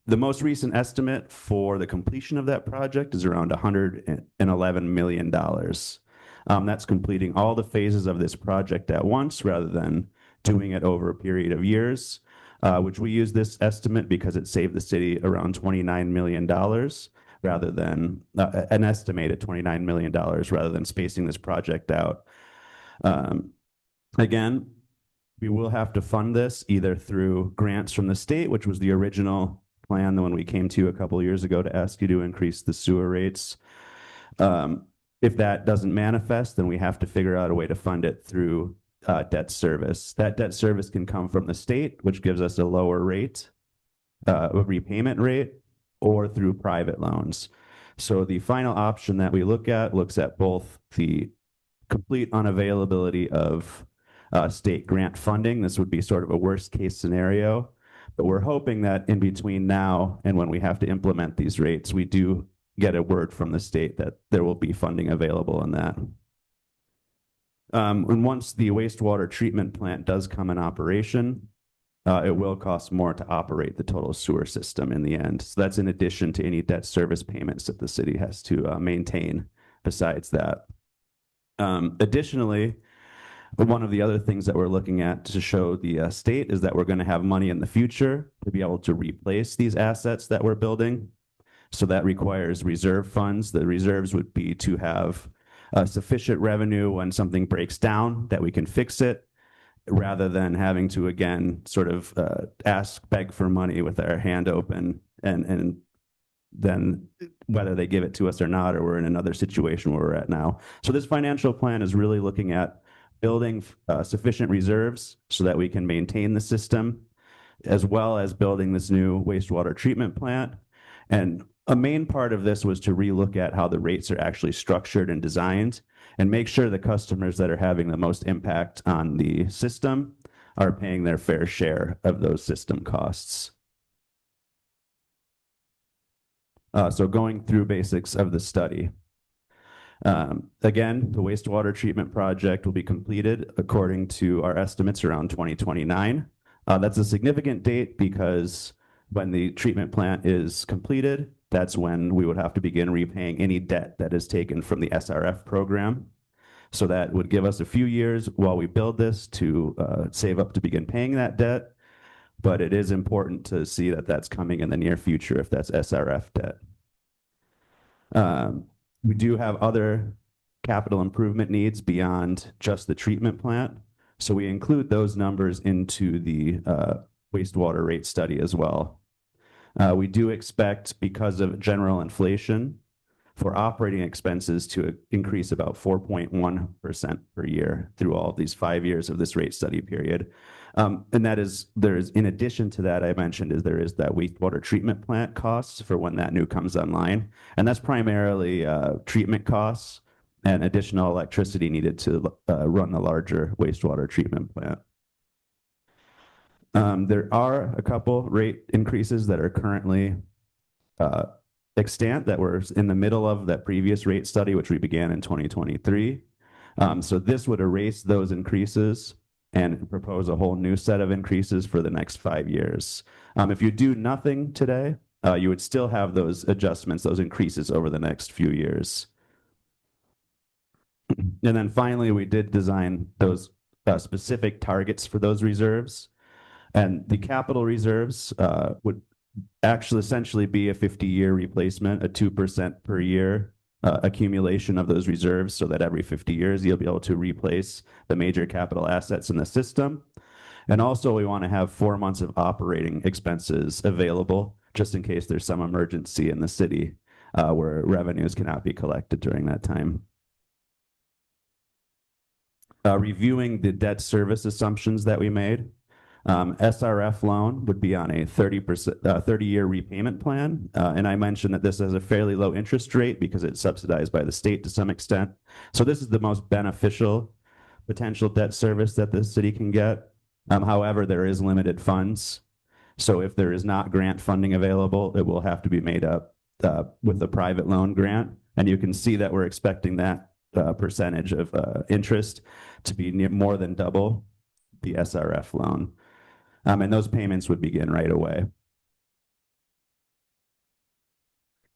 most recent estimate for the completion of that project is around $111 million. That's completing all the phases of this project at once rather than doing it over a period of years, which we use this estimate because it saved the city around $29 million rather than an estimated $29 million rather than spacing this project out. Again, we will have to fund this either through grants from the state, which was the original plan, the one we came to a couple of years ago to ask you to increase the sewer rates. If that doesn't manifest, then we have to figure out a way to fund it through debt service. That debt service can come from the state, which gives us a lower rate, a repayment rate, or through private loans. So the final option that we looks at both the complete unavailability of state grant funding. This would be sort of a worst case scenario, but we're hoping that in between now and when we have to implement these rates, we do get a word from the state that there will be funding available in that. And once the wastewater treatment plant does come in operation, it will cost more to operate the total sewer system in the end. So that's in addition to any debt service payments that the city has to maintain besides that. Additionally, one of the other things that we're looking at to show the state is that we're going to have money in the future to be able to replace these assets that we're building. So that requires reserve funds. The reserves would be to have sufficient revenue when something breaks down that we can fix it, rather than having to, again, sort of beg for money with our hand open and then whether they give it to us or not, or we're in another situation where we're at now. So this financial plan is really looking at building sufficient reserves so that we can maintain the system, as well as building this new wastewater treatment plant. And a main part of this was to relook at how the rates are actually structured and designed and make sure the customers that are having the most impact on the system are paying their fair share of those system costs. So going through basics of the study. Again, the wastewater treatment project will be completed according to our estimates around 2029. That's a significant date because when the treatment plant is completed, that's when we would have to begin repaying any debt that is taken from the SRF program. So that would give us a few years while we build this to save up to begin paying that debt. But it is important to see that that's coming in the near future if that's SRF debt. We do have other capital improvement needs beyond just the treatment plant. So we include those numbers into the wastewater rate study as well. We do expect, because of general inflation, for operating expenses to increase about 4.1% per year through all of these 5 years of this rate study period. And that is, there's, in addition to that, I mentioned, there is that wastewater treatment plant costs for when that new comes online. And that's primarily treatment costs and additional electricity needed to run the larger wastewater treatment plant. There are a couple rate increases that are currently extant that were in the middle of that previous rate study, which we began in 2023. So this would erase those increases and propose a whole new set of increases for the next 5 years. If you do nothing today, you would still have those adjustments, those increases over the next few years. And then finally, we did design those specific targets for those reserves. And the capital reserves would actually essentially be a 50-year replacement, a 2% per year accumulation of those reserves, so that every 50 years you'll be able to replace the major capital assets in the system. And also we want to have 4 months of operating expenses available just in case there's some emergency in the city where revenues cannot be collected during that time. Reviewing the debt service assumptions that we made. SRF loan would be on a 30-year repayment plan. And I mentioned that this has a fairly low interest rate because it's subsidized by the state to some extent. So this is the most beneficial potential debt service that the city can get. However, there is limited funds. So if there is not grant funding available, it will have to be made up with a private loan grant. And you can see that we're expecting that percentage of interest to be more than double the SRF loan. And those payments would begin right away.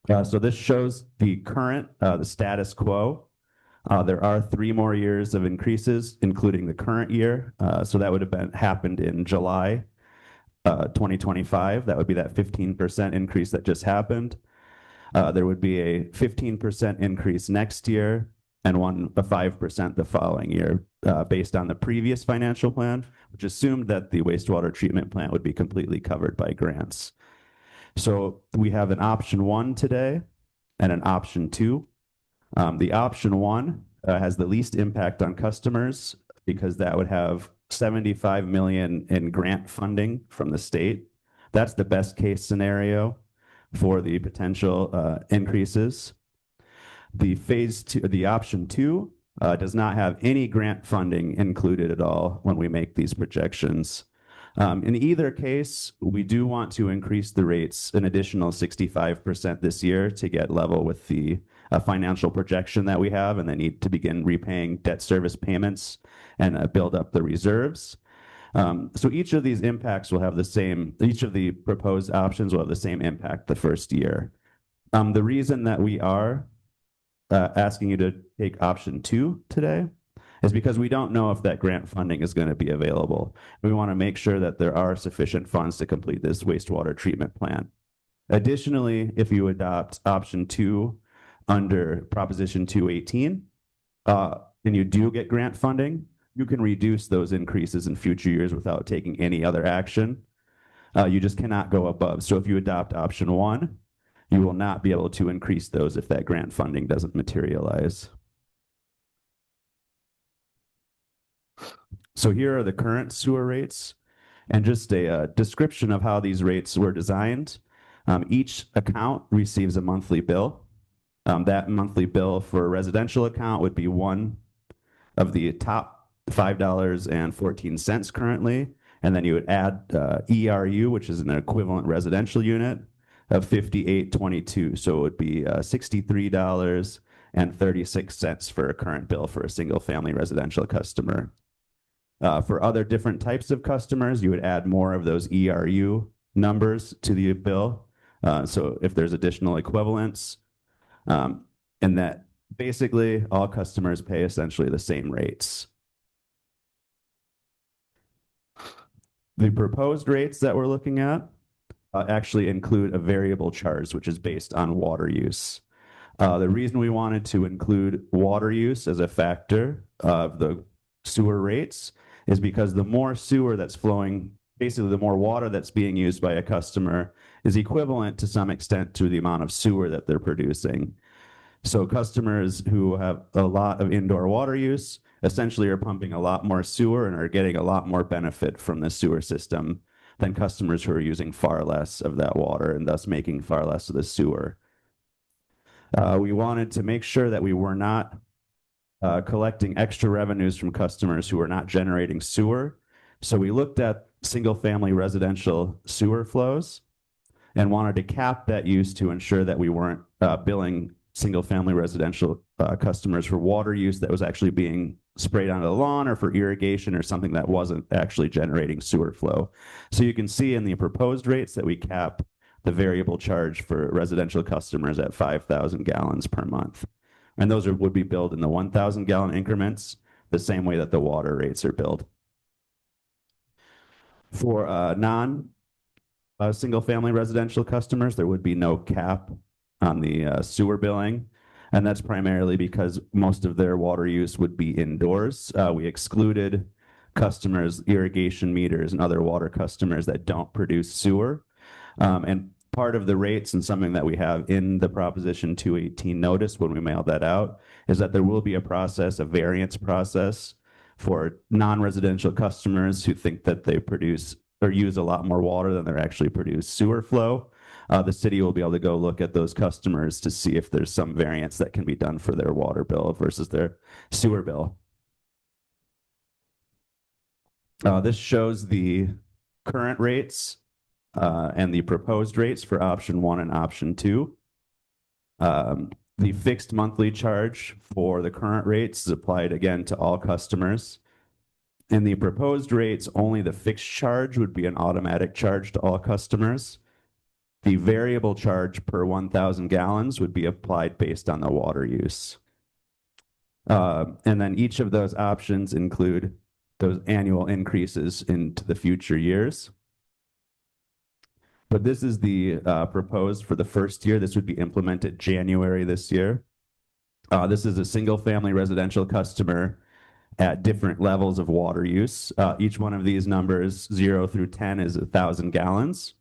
So this shows the current, the status quo. There are 3 more years of increases, including the current year. So that would have happened in July 2025. That would be that 15% increase that just happened. There would be a 15% increase next year and a 5% the following year, based on the previous financial plan, which assumed that the wastewater treatment plant would be completely covered by grants. So we have an option 1 today and an option 2. The option 1 has the least impact on customers because that would have $75 million in grant funding from the state. That's the best case scenario for the potential increases. The option 2 does not have any grant funding included at all when we make these projections. In either case, we do want to increase the rates an additional 65% this year to get level with the financial projection that we have, and then need to begin repaying debt service payments and build up the reserves. So each of these impacts will have the same, each of the proposed options will have the same impact the first year. The reason that we are asking you to take option 2 today is because we don't know if that grant funding is going to be available. We want to make sure that there are sufficient funds to complete this wastewater treatment plant. Additionally, if you adopt option 2 under Proposition 218, and you do get grant funding, you can reduce those increases in future years without taking any other action. You just cannot go above. So if you adopt option 1, you will not be able to increase those if that grant funding doesn't materialize. So here are the current sewer rates. And just a description of how these rates were designed. Each account receives a monthly bill. That monthly bill for a residential account would be one of the top $5.14 currently. And then you would add ERU, which is an equivalent residential unit of $58.22. So it would be $63.36 for a current bill for a single family residential customer. For other different types of customers, you would add more of those ERU numbers to the bill. So if there's additional equivalents, and that basically all customers pay essentially the same rates. The proposed rates that we're looking at actually include a variable charge, which is based on water use. The reason we wanted to include water use as a factor of the sewer rates is because the more sewer that's flowing, basically the more water that's being used by a customer is equivalent to some extent to the amount of sewer that they're producing. So customers who have a lot of indoor water use essentially are pumping a lot more sewer and are getting a lot more benefit from the sewer system than customers who are using far less of that water and thus making far less of the sewer. We wanted to make sure that we were not collecting extra revenues from customers who are not generating sewer. So we looked at single-family residential sewer flows and wanted to cap that use to ensure that we weren't billing single-family residential customers for water use that was actually being sprayed onto the lawn or for irrigation or something that wasn't actually generating sewer flow. So you can see in the proposed rates that we cap the variable charge for residential customers at 5,000 gallons per month. And those would be billed in the 1,000 gallon increments, the same way that the water rates are billed. For single family residential customers, there would be no cap on the sewer billing. And that's primarily because most of their water use would be indoors. We excluded customers, irrigation meters, and other water customers that don't produce sewer. And part of the rates and something that we have in the Proposition 218 notice when we mailed that out is that there will be a process, a variance process for non-residential customers who think that they produce or use a lot more water than they're actually produce sewer flow. The city will be able to go look at those customers to see if there's some variance that can be done for their water bill versus their sewer bill. This shows the current rates and the proposed rates for option 1 and option 2. The fixed monthly charge for the current rates is applied again to all customers. In the proposed rates, only the fixed charge would be an automatic charge to all customers. The variable charge per 1,000 gallons would be applied based on the water use. And then each of those options include those annual increases into the future years. But this is the proposed for the first year. This would be implemented January this year. This is a single family residential customer at different levels of water use. Each one of these numbers, 0 through 10, is 1,000 gallons.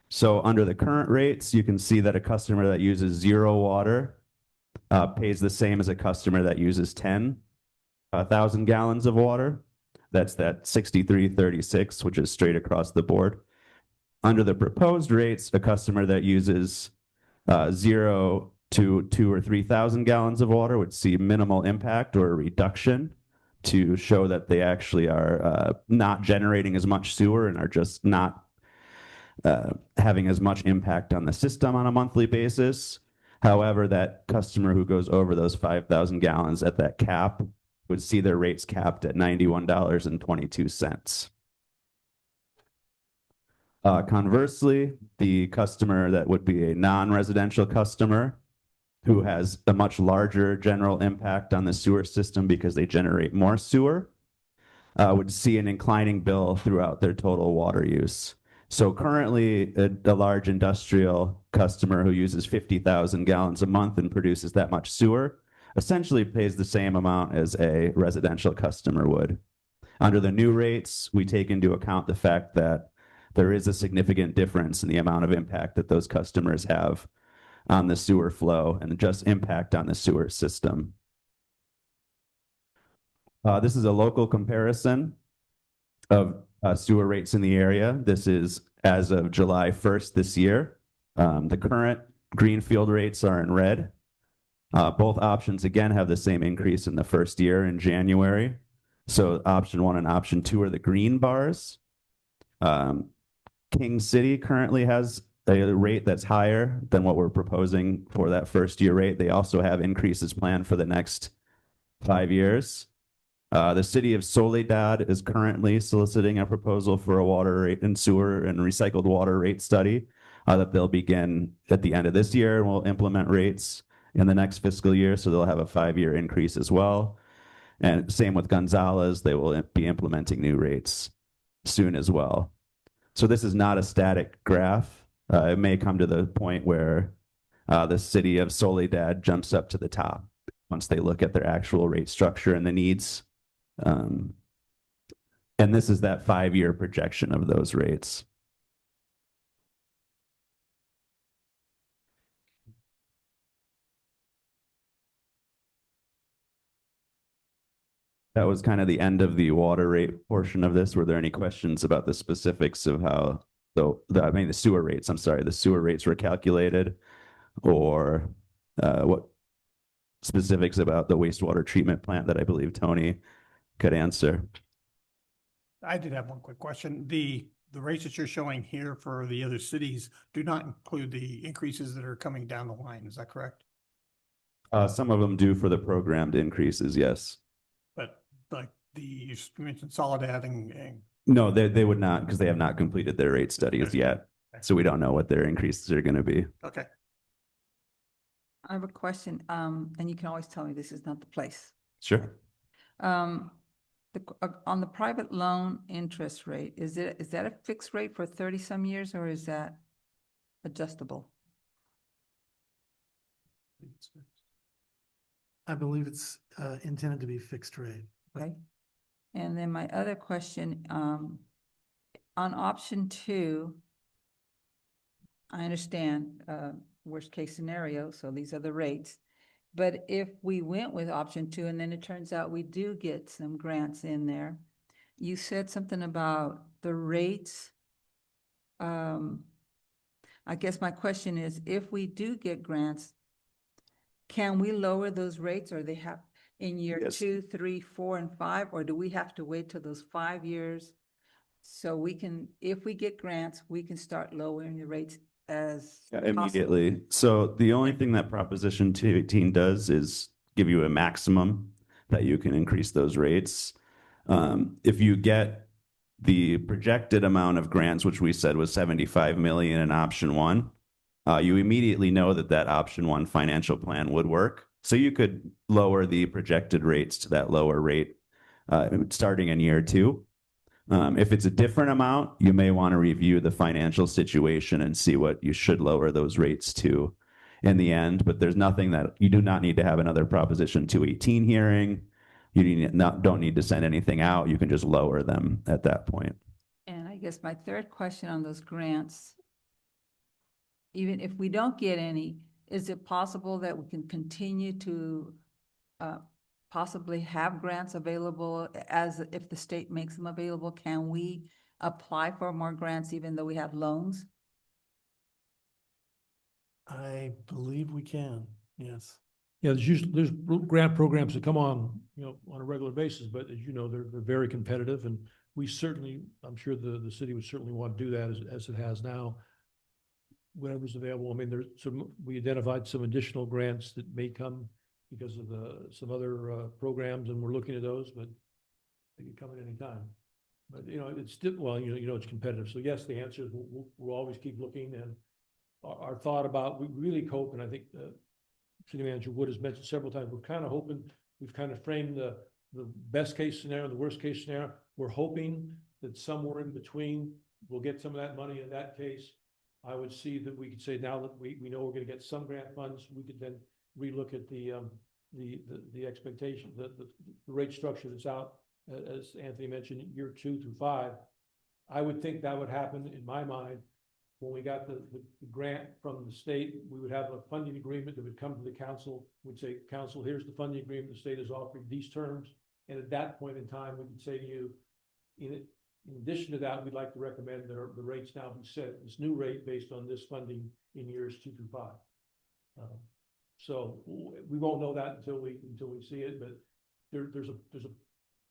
So under the current rates, you can see that a customer that uses 0 water pays the same as a customer that uses 10,000 gallons of water. That's that 63.36, which is straight across the board. Under the proposed rates, a customer that uses 0 to 2,000 or 3,000 gallons of water would see minimal impact or a reduction to show that they actually are not generating as much sewer and are just not having as much impact on the system on a monthly basis. However, that customer who goes over those 5,000 gallons at that cap would see their rates capped at $91.22. Conversely, the customer that would be a non-residential customer who has a much larger general impact on the sewer system because they generate more sewer would see an inclining bill throughout their total water use. So currently, a large industrial customer who uses 50,000 gallons a month and produces that much sewer essentially pays the same amount as a residential customer would. Under the new rates, we take into account the fact that there is a significant difference in the amount of impact that those customers have on the sewer flow and just impact on the sewer system. This is a local comparison of sewer rates in the area. This is as of July 1st this year. The current greenfield rates are in red. Both options again have the same increase in the first year in January. So option 1 and option 2 are the green bars. King City currently has a rate that's higher than what we're proposing for that first year rate. They also have increases planned for the next 5 years. The city of Soledad is currently soliciting a proposal for a water rate and sewer and recycled water rate study that they'll begin at the end of this year, and will implement rates in the next fiscal year. So they'll have a 5-year increase as well. And same with Gonzalez, they will be implementing new rates soon as well. So this is not a static graph. It may come to the point where the city of Soledad jumps up to the top once they look at their actual rate structure and the needs. And this is that 5-year projection of those rates. That was kind of the end of the water rate portion of this. Were there any questions about the specifics of how the sewer rates, I'm sorry, the sewer rates were calculated, or what specifics about the wastewater treatment plant that I believe Tony could answer? I did have one quick question. The rates that you're showing here for the other cities do not include the increases that are coming down the line. Is that correct? Some of them do for the programmed increases, yes. But like you mentioned Soledad and No, they would not, because they have not completed their rate studies yet. So we don't know what their increases are going to be. okay. I have a question, and you can always tell me this is not the place. Sure. On the private loan interest rate, is that a fixed rate for 30-some years, or is that adjustable? I believe it's intended to be fixed rate. Okay. And then my other question, on option 2, I understand, worst case scenario, so these are the rates. But if we went with option 2 and then it turns out we do get some grants in there, you said something about the rates. I guess my question is, if we do get grants, can we lower those rates, or they have in year Yes. 2, 3, 4, and 5, or do we have to wait till those 5 years? So we can, if we get grants, we can start lowering the rates as Immediately. So the only thing that Proposition 218 does is give you a maximum that you can increase those rates. If you get the projected amount of grants, which we said was 75 million in option 1, you immediately know that option 1 financial plan would work. So you could lower the projected rates to that lower rate starting in year 2. If it's a different amount, you may want to review the financial situation and see what you should lower those rates to in the end. But there's nothing that you do not need to have another Proposition 218 hearing. You don't need to send anything out. You can just lower them at that point. And I guess my third question on those grants, even if we don't get any, is it possible that we can continue to possibly have grants available as if the state makes them available? Can we apply for more grants even though we have loans? I believe we can, yes. Yeah, there's grant programs that come on, on a regular basis, but as you know, they're very competitive, and we certainly, I'm sure the city would certainly want to do that as it has now. Whatever's available. I mean, we identified some additional grants that may come because of some other programs, and we're looking at those, but they can come at any time. But it's still, well, it's competitive. So yes, the answer is we'll always keep looking. And our thought about, we really hope, and I think City Manager Wood has mentioned several times, we're kind of hoping, we've kind of framed the best case scenario, the worst case scenario. We're hoping that somewhere in between we'll get some of that money. In that case, I would see that we could say, now that we know we're going to get some grant funds, we could then relook at the expectation, the rate structure that's out, as Anthony mentioned, year 2 through 5. I would think that would happen in my mind when we got the grant from the state. We would have a funding agreement that would come to the council, would say, council, here's the funding agreement the state is offering these terms. And at that point in time, we could say to you, In addition to that, we'd like to recommend that the rates now be set, this new rate based on this funding in years 2 through 5. So we won't know that until we see it, but there's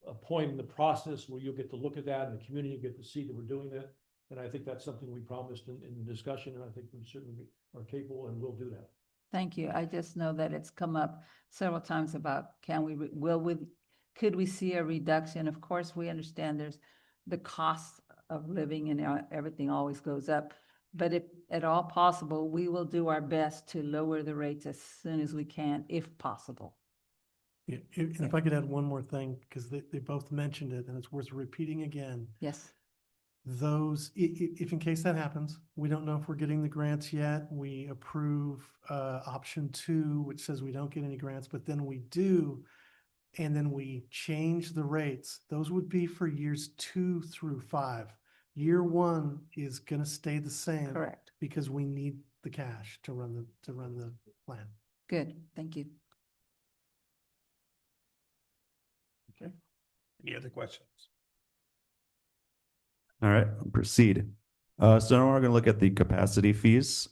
a point in the process where you'll get to look at that and the community will get to see that we're doing that. And I think that's something we promised in the discussion, and I think we certainly are capable and will do that. Thank you. I just know that it's come up several times about could we see a reduction? Of course, we understand there's the cost of living and everything always goes up. But if at all possible, we will do our best to lower the rates as soon as we can, if possible. Yeah, and if I could add one more thing, because they both mentioned it and it's worth repeating again. Yes. Those, if in case that happens, we don't know if we're getting the grants yet. We approve option 2, which says we don't get any grants, but then we do, and then we change the rates. Those would be for years 2 through 5. Year 1 is going to stay the same. Correct. Because we need the cash to run the plan. Good. Thank you. Okay. Any other questions? All right, I'll proceed. So now we're going to look at the capacity fees.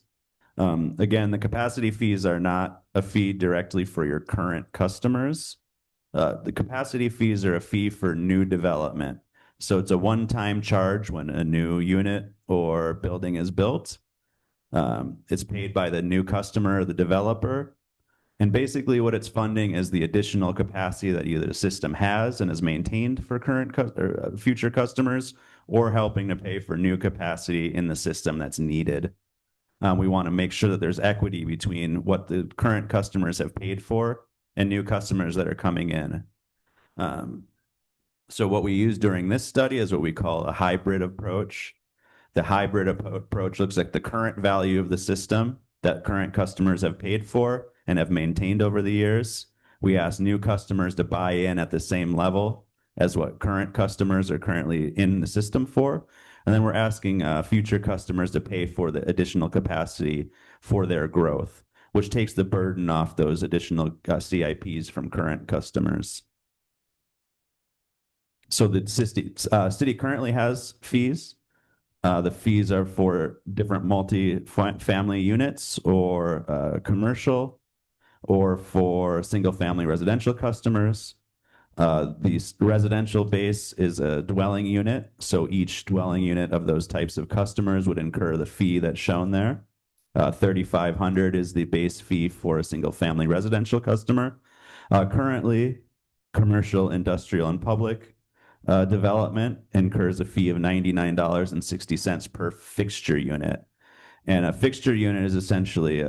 Again, the capacity fees are not a fee directly for your current customers. The capacity fees are a fee for new development. So it's a one-time charge when a new unit or building is built. It's paid by the new customer or the developer. And basically what it's funding is the additional capacity that either the system has and is maintained for current or future customers, or helping to pay for new capacity in the system that's needed. We want to make sure that there's equity between what the current customers have paid for and new customers that are coming in. So what we use during this study is what we call a hybrid approach. The hybrid approach looks at the current value of the system that current customers have paid for and have maintained over the years. We ask new customers to buy in at the same level as what current customers are currently in the system for. And then we're asking future customers to pay for the additional capacity for their growth, which takes the burden off those additional CIPs from current customers. So the city currently has fees. The fees are for different multi-family units or commercial, or for single-family residential customers. The residential base is a dwelling unit, so each dwelling unit of those types of customers would incur the fee that's shown there. $3,500 is the base fee for a single-family residential customer. Currently, commercial, industrial, and public development incurs a fee of $99.60 per fixture unit. And a fixture unit is essentially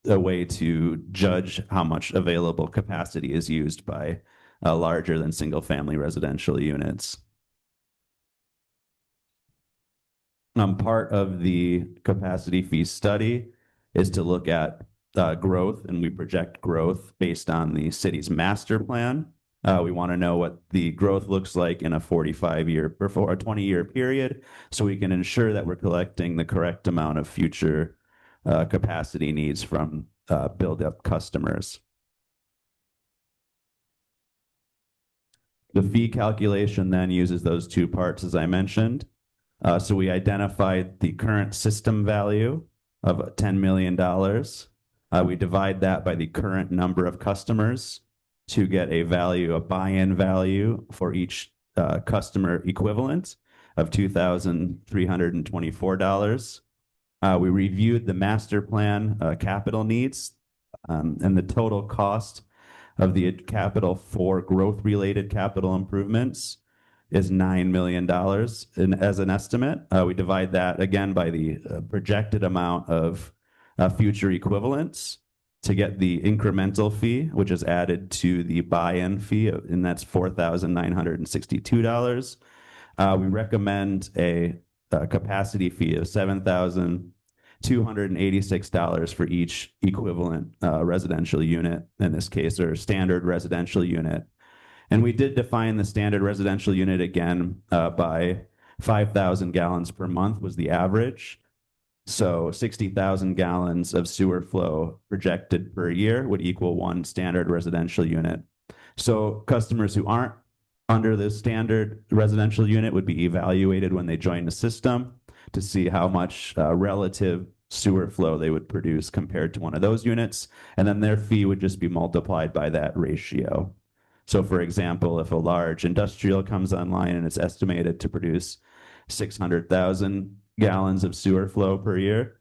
a way to judge how much available capacity is used by larger than single-family residential units. Part of the capacity fee study is to look at growth, and we project growth based on the city's master plan. We want to know what the growth looks like in a 45-year or a 20-year period, so we can ensure that we're collecting the correct amount of future capacity needs from build-up customers. The fee calculation then uses those two parts, as I mentioned. So we identified the current system value of $10 million. We divide that by the current number of customers to get a value, a buy-in value for each customer equivalent of $2,324. We reviewed the master plan capital needs, and the total cost of the capital for growth-related capital improvements is $9 million as an estimate. We divide that again by the projected amount of future equivalents to get the incremental fee, which is added to the buy-in fee, and that's $4,962. We recommend a capacity fee of $7,286 for each equivalent residential unit, in this case, or standard residential unit. And we did define the standard residential unit again by 5,000 gallons per month was the average. So 60,000 gallons of sewer flow projected per year would equal one standard residential unit. So customers who aren't under the standard residential unit would be evaluated when they join the system to see how much relative sewer flow they would produce compared to one of those units. And then their fee would just be multiplied by that ratio. So for example, if a large industrial comes online and it's estimated to produce 600,000 gallons of sewer flow per year,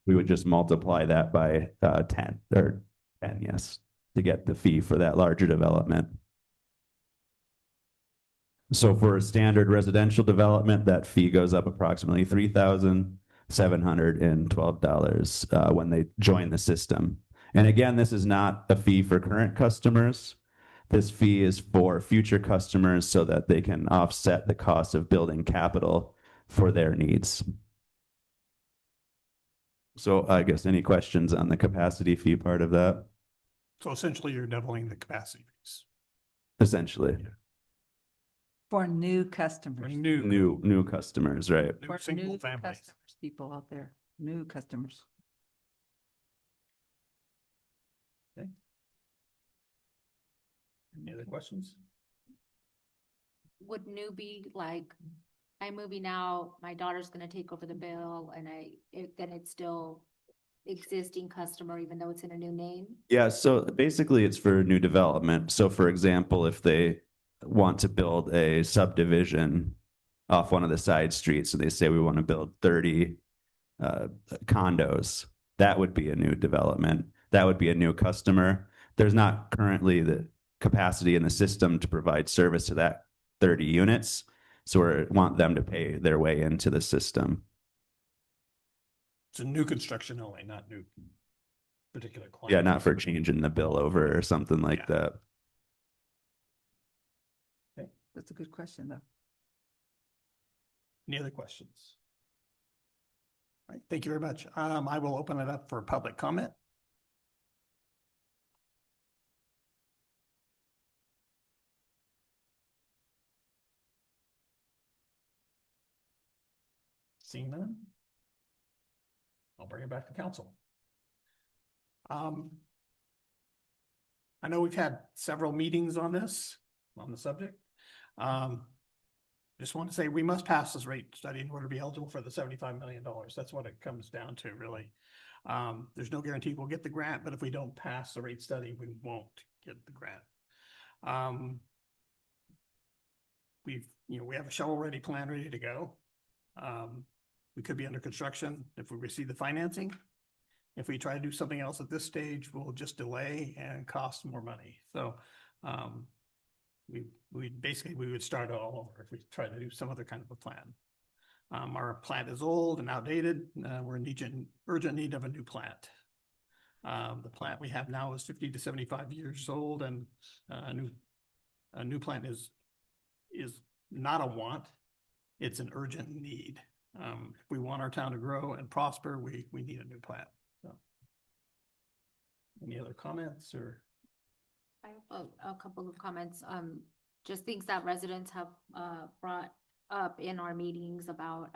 we would just multiply that by 10, yes, to get the fee for that larger development. So for a standard residential development, that fee goes up approximately $3,712 when they join the system. And again, this is not a fee for current customers. This fee is for future customers so that they can offset the cost of building capital for their needs. So I guess any questions on the capacity fee part of that? So essentially, you're doubling the capacity fees. Essentially, For new customers. new customers, right? New For single new families. customers, people out there, new customers. Any other questions? Would new be like, I'm moving out, my daughter's gonna take over the bill and then it's still existing customer, even though it's in a new name? Yeah, so basically it's for new development. So for example, if they want to build a subdivision off one of the side streets, so they say we want to build 30 condos, that would be a new development. That would be a new customer. There's not currently the capacity in the system to provide service to that 30 units. So we want them to pay their way into the system. It's a new construction only, not new particular client. Yeah, not for changing the bill over or something like that. That's a good question, though. Any other questions? All right, thank you very much. I will open it up for public comment. Seeing none, I'll bring it back to council. I know we've had several meetings on this, on the subject. Just want to say we must pass this rate study in order to be eligible for the $75 million. That's what it comes down to, really. There's no guarantee we'll get the grant, but if we don't pass the rate study, we won't get the grant. We have a shovel-ready plan ready to go. We could be under construction if we receive the financing. If we try to do something else at this stage, we'll just delay and cost more money. So we would start all over if we try to do some other kind of a plan. Our plant is old and outdated. We're in urgent need of a new plant. The plant we have now is 50 to 75 years old, and a new plant is not a want. It's an urgent need. If we want our town to grow and prosper, we need a new plant. So, any other comments or? I have a couple of comments, just things that residents have brought up in our meetings about,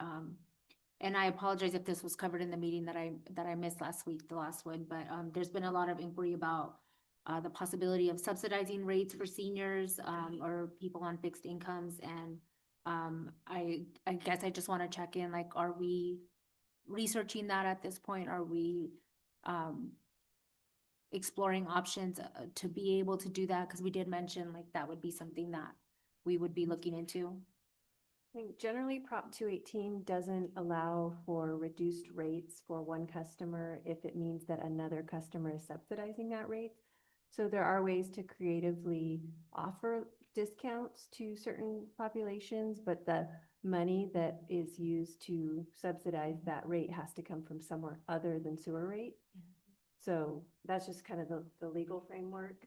and I apologize if this was covered in the meeting that I missed last week, the last one, but there's been a lot of inquiry about the possibility of subsidizing rates for seniors or people on fixed incomes. And I guess I just want to check in, like, are we researching that at this point? Are we exploring options to be able to do that? Because we did mention like that would be something that we would be looking into. I think generally Prop 218 doesn't allow for reduced rates for one customer if it means that another customer is subsidizing that rate. So there are ways to creatively offer discounts to certain populations, but the money that is used to subsidize that rate has to come from somewhere other than sewer rate. So that's just kind of the legal framework.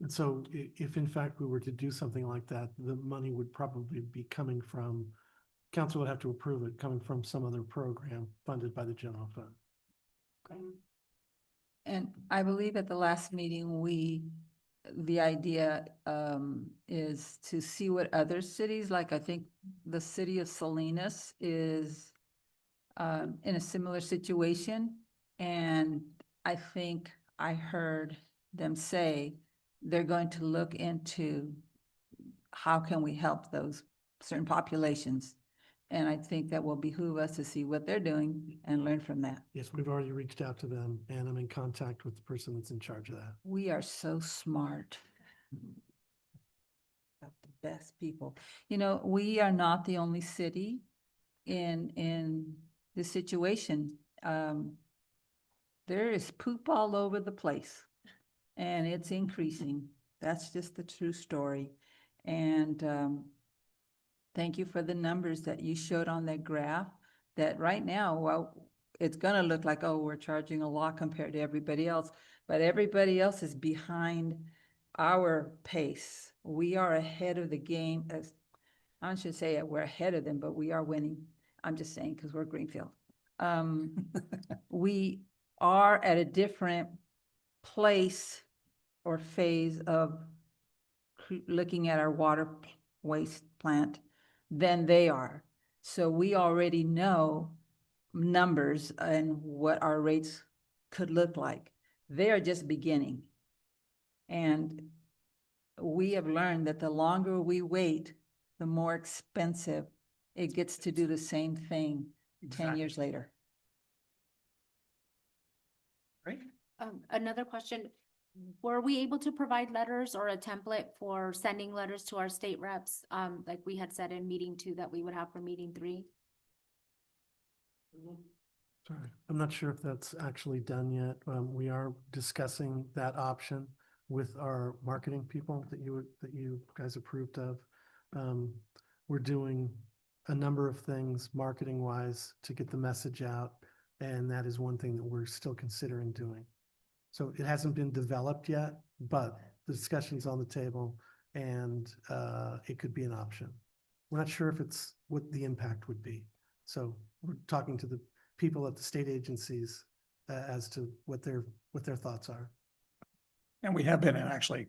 And so if in fact we were to do something like that, the money would probably be coming from, council would have to approve it coming from some other program funded by the general fund. Okay. And I believe at the last meeting, the idea is to see what other cities, like I think the city of Salinas is in a similar situation. And I think I heard them say they're going to look into how can we help those certain populations. And I think that will behoove us to see what they're doing and learn from that. Yes, we've already reached out to them and I'm in contact with the person that's in charge of that. We are so smart. Got the best people. You know, we are not the only city in this situation. There is poop all over the place and it's increasing. That's just the true story. And thank you for the numbers that you showed on that graph, that right now, well, it's gonna look like, oh, we're charging a lot compared to everybody else, but everybody else is behind our pace. We are ahead of the game. As I should say we're ahead of them, but we are winning. I'm just saying because we're Greenfield. We are at a different place or phase of looking at our water waste plant than they are. So we already know numbers and what our rates could look like. They are just beginning. And we have learned that the longer we wait, the more expensive it gets to do the same thing 10 years later. Great. Another question, were we able to provide letters or a template for sending letters to our state reps? Like we had said in meeting 2 that we would have for meeting 3? Sorry, I'm not sure if that's actually done yet. We are discussing that option with our marketing people that you guys approved of. We're doing a number of things marketing wise to get the message out. And that is one thing that we're still considering doing. So it hasn't been developed yet, but the discussion's on the table and it could be an option. We're not sure if it's what the impact would be. So we're talking to the people at the state agencies as to what their thoughts are. And we have been in actually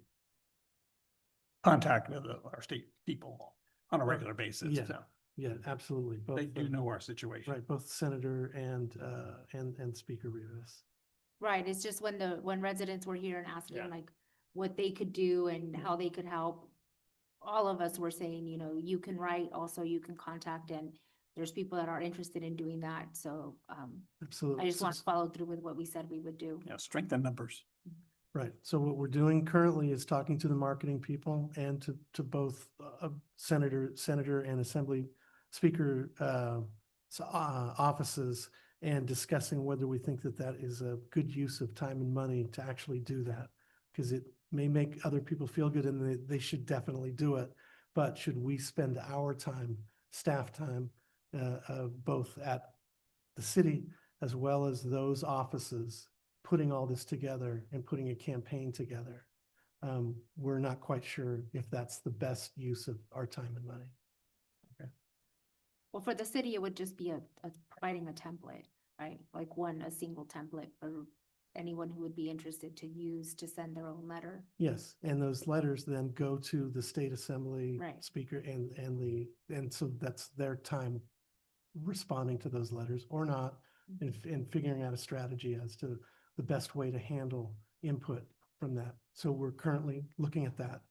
contact with our state people on a regular basis. Yeah. So Yeah, absolutely. they Both, do know our situation. right, both Senator and Speaker Rivas. Right, it's just when residents were here and asking Yeah. like what they could do and how they could help. All of us were saying, you know, you can write, also you can contact, and there's people that are interested in doing that. So Absolutely. I just want to follow through with what we said we would do. Yeah, strengthen numbers. Right. So what we're doing currently is talking to the marketing people and to both Senator and Assembly Speaker offices and discussing whether we think that that is a good use of time and money to actually do that. Because it may make other people feel good and they should definitely do it. But should we spend our time, staff time, both at the city as well as those offices, putting all this together and putting a campaign together? We're not quite sure if that's the best use of our time and money. Well, for the city, it would just be providing a template, right? Like a single template for anyone who would be interested to use to send their own letter. Yes, and those letters then go to the state assembly Right. speaker and so that's their time responding to those letters or not, and figuring out a strategy as to the best way to handle input from that. So we're currently looking at that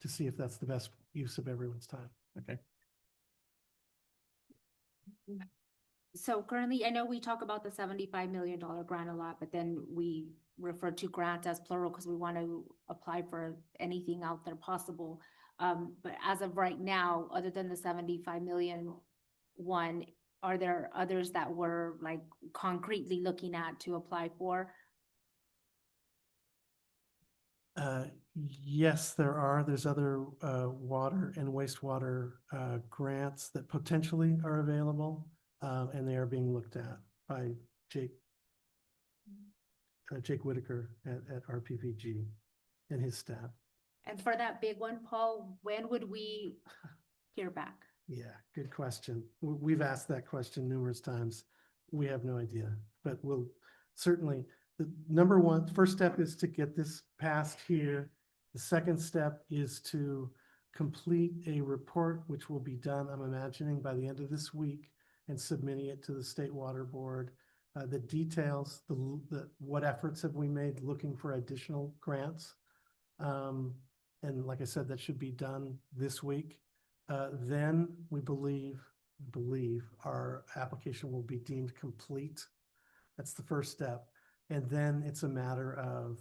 to see if that's the best use of everyone's time. Okay. So currently, I know we talk about the $75 million grant a lot, but then we refer to grants as plural because we want to apply for anything out there possible. But as of right now, other than the 75 million one, are there others that we're like concretely looking at to apply for? Yes, there are. There's other water and wastewater grants that potentially are available, and they are being looked at by Jake Whitaker at RPPG and his staff. And for that big one, Paul, when would we hear back? Yeah, good question. We've asked that question numerous times. We have no idea, but we'll certainly, the first step is to get this passed here. The second step is to complete a report, which will be done, I'm imagining, by the end of this week, and submitting it to the State Water Board. The details, what efforts have we made looking for additional grants? And like I said, that should be done this week. Then we believe our application will be deemed complete. That's the first step. And then it's a matter of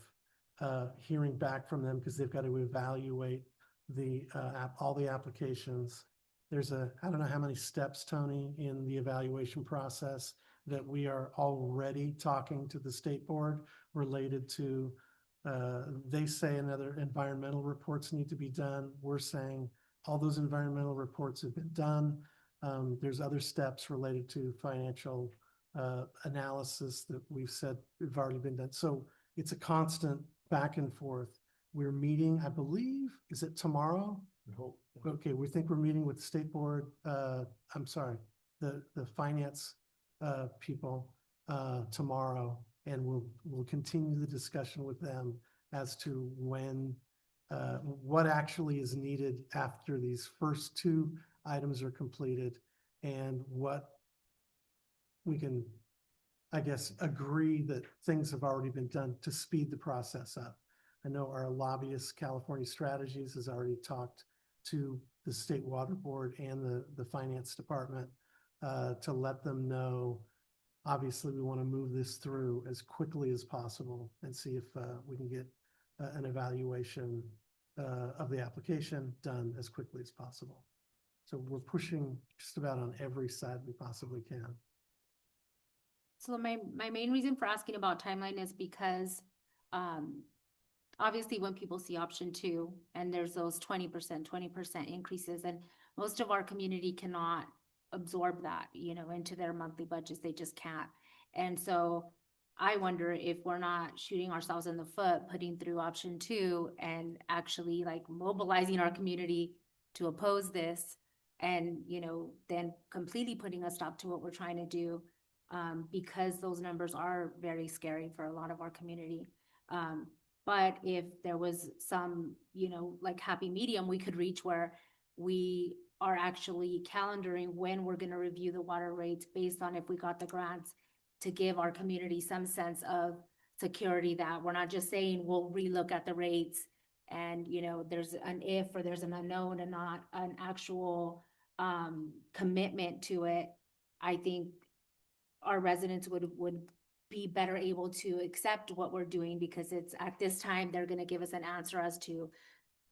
hearing back from them because they've got to evaluate all the applications. There's I don't know how many steps, Tony, in the evaluation process that we are already talking to the state board related to. They say another environmental reports need to be done. We're saying all those environmental reports have been done. There's other steps related to financial analysis that we've said have already been done. So it's a constant back and forth. We're meeting, I believe, is it tomorrow? I hope. Okay, we think we're meeting with the state board, I'm sorry, the finance people tomorrow, and we'll continue the discussion with them as to when what actually is needed after these first two items are completed and what we can, I guess, agree that things have already been done to speed the process up. I know our lobbyist, California Strategies, has already talked to the State Water Board and the Finance Department to let them know. Obviously, we want to move this through as quickly as possible and see if we can get an evaluation of the application done as quickly as possible. So we're pushing just about on every side we possibly can. So my main reason for asking about timeline is because obviously when people see option 2 and there's those 20% increases, and most of our community cannot absorb that, into their monthly budgets. They just can't. And so I wonder if we're not shooting ourselves in the foot, putting through option 2 and actually like mobilizing our community to oppose this and, then completely putting a stop to what we're trying to do. Because those numbers are very scary for a lot of our community. But if there was some, like happy medium we could reach where we are actually calendaring when we're going to review the water rates based on if we got the grants, to give our community some sense of security that we're not just saying we'll relook at the rates and, there's an if or there's an unknown and not an actual commitment to it. I think our residents would be better able to accept what we're doing because it's at this time they're going to give us an answer as to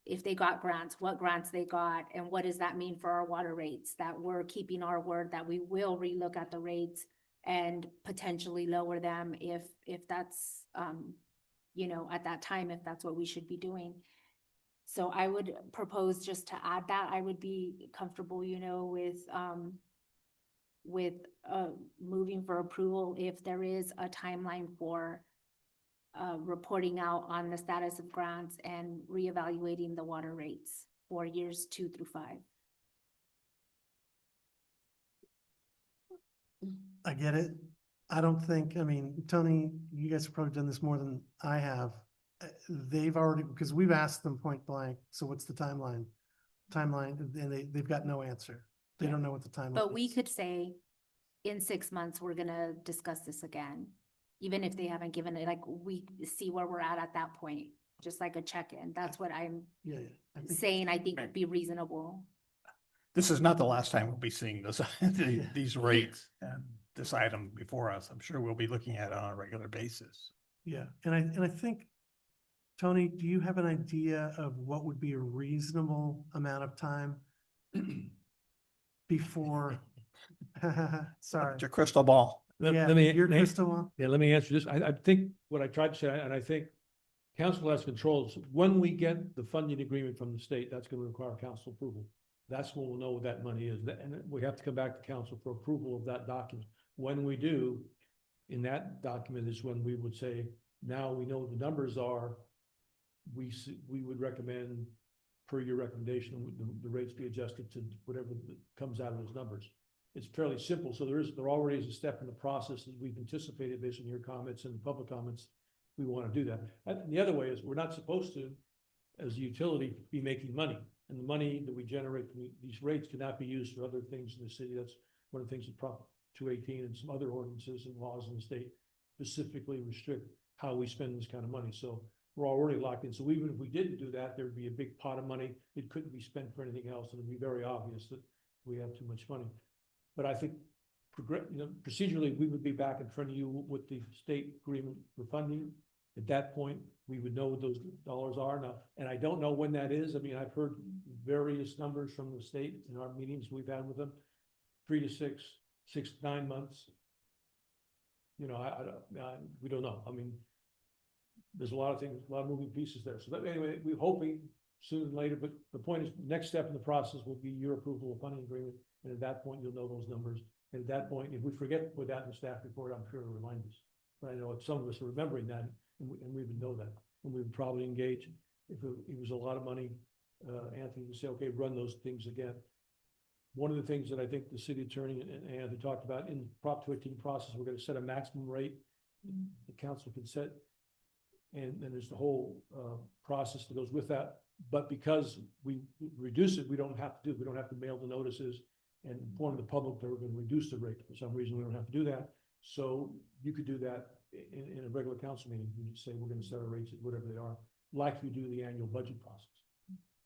if they got grants, what grants they got, and what does that mean for our water rates, that we're keeping our word that we will relook at the rates and potentially lower them if that's at that time, if that's what we should be doing. So I would propose just to add that. I would be comfortable, with moving for approval if there is a timeline for reporting out on the status of grants and reevaluating the water rates for years 2 through 5. I get it. I don't think, Tony, you guys have probably done this more than I have. They've already, because we've asked them point blank, so what's the timeline? And they've got no answer. They don't know what the timeline is. But we could say in 6 months, we're gonna discuss this again, even if they haven't given it, like we see where we're at that point, just like a check-in. That's what I'm saying. I think would be reasonable. This is not the last time we'll be seeing this, these rates and this item before us. I'm sure we'll be looking at it on a regular basis. Yeah, and I think, Tony, do you have an idea of what would be a reasonable amount of time before? Sorry. Your crystal ball. Yeah, Let me, your crystal ball. Yeah, let me answer this. I think what I tried to say, and I think council has controls. When we get the funding agreement from the state, that's going to require council approval. That's when we'll know what that money is. And we have to come back to council for approval of that document. When we do, in that document is when we would say, now we know what the numbers are. We would recommend, per your recommendation, the rates be adjusted to whatever comes out of those numbers. It's fairly simple. So there already is a step in the process that we've anticipated based on your comments and the public comments. We want to do that. And the other way is we're not supposed to, as a utility, be making money. And the money that we generate from these rates cannot be used for other things in the city. That's one of the things that Prop 218 and some other ordinances and laws in the state specifically restrict how we spend this kind of money. So we're already locked in. So even if we didn't do that, there'd be a big pot of money. It couldn't be spent for anything else, and it'd be very obvious that we have too much money. But I think procedurally, we would be back in front of you with the state agreement for funding. At that point, we would know what those dollars are now. And I don't know when that is. I mean, I've heard various numbers from the state in our meetings we've had with them, 3 to 6, 6 to 9 months. You know, we don't know. I mean, there's a lot of things, a lot of moving pieces there. So that, anyway, we're hoping sooner than later, but the point is, next step in the process will be your approval of funding agreement. And at that point, you'll know those numbers. And at that point, if we forget to put that in the staff report, I'm sure it'll remind us. But I know some of us are remembering that, and we would know that. And we would probably engage, if it was a lot of money, Anthony would say, okay, run those things again. One of the things that I think the city attorney and Anthony talked about in the Prop 218 process, we're going to set a maximum rate the council can set. And then there's the whole process that goes with that. But because we reduce it, we don't have to mail the notices and inform the public that we're going to reduce the rate. For some reason, we don't have to do that. So you could do that in a regular council meeting. You just say, we're going to set our rates at whatever they are, like you do the annual budget process.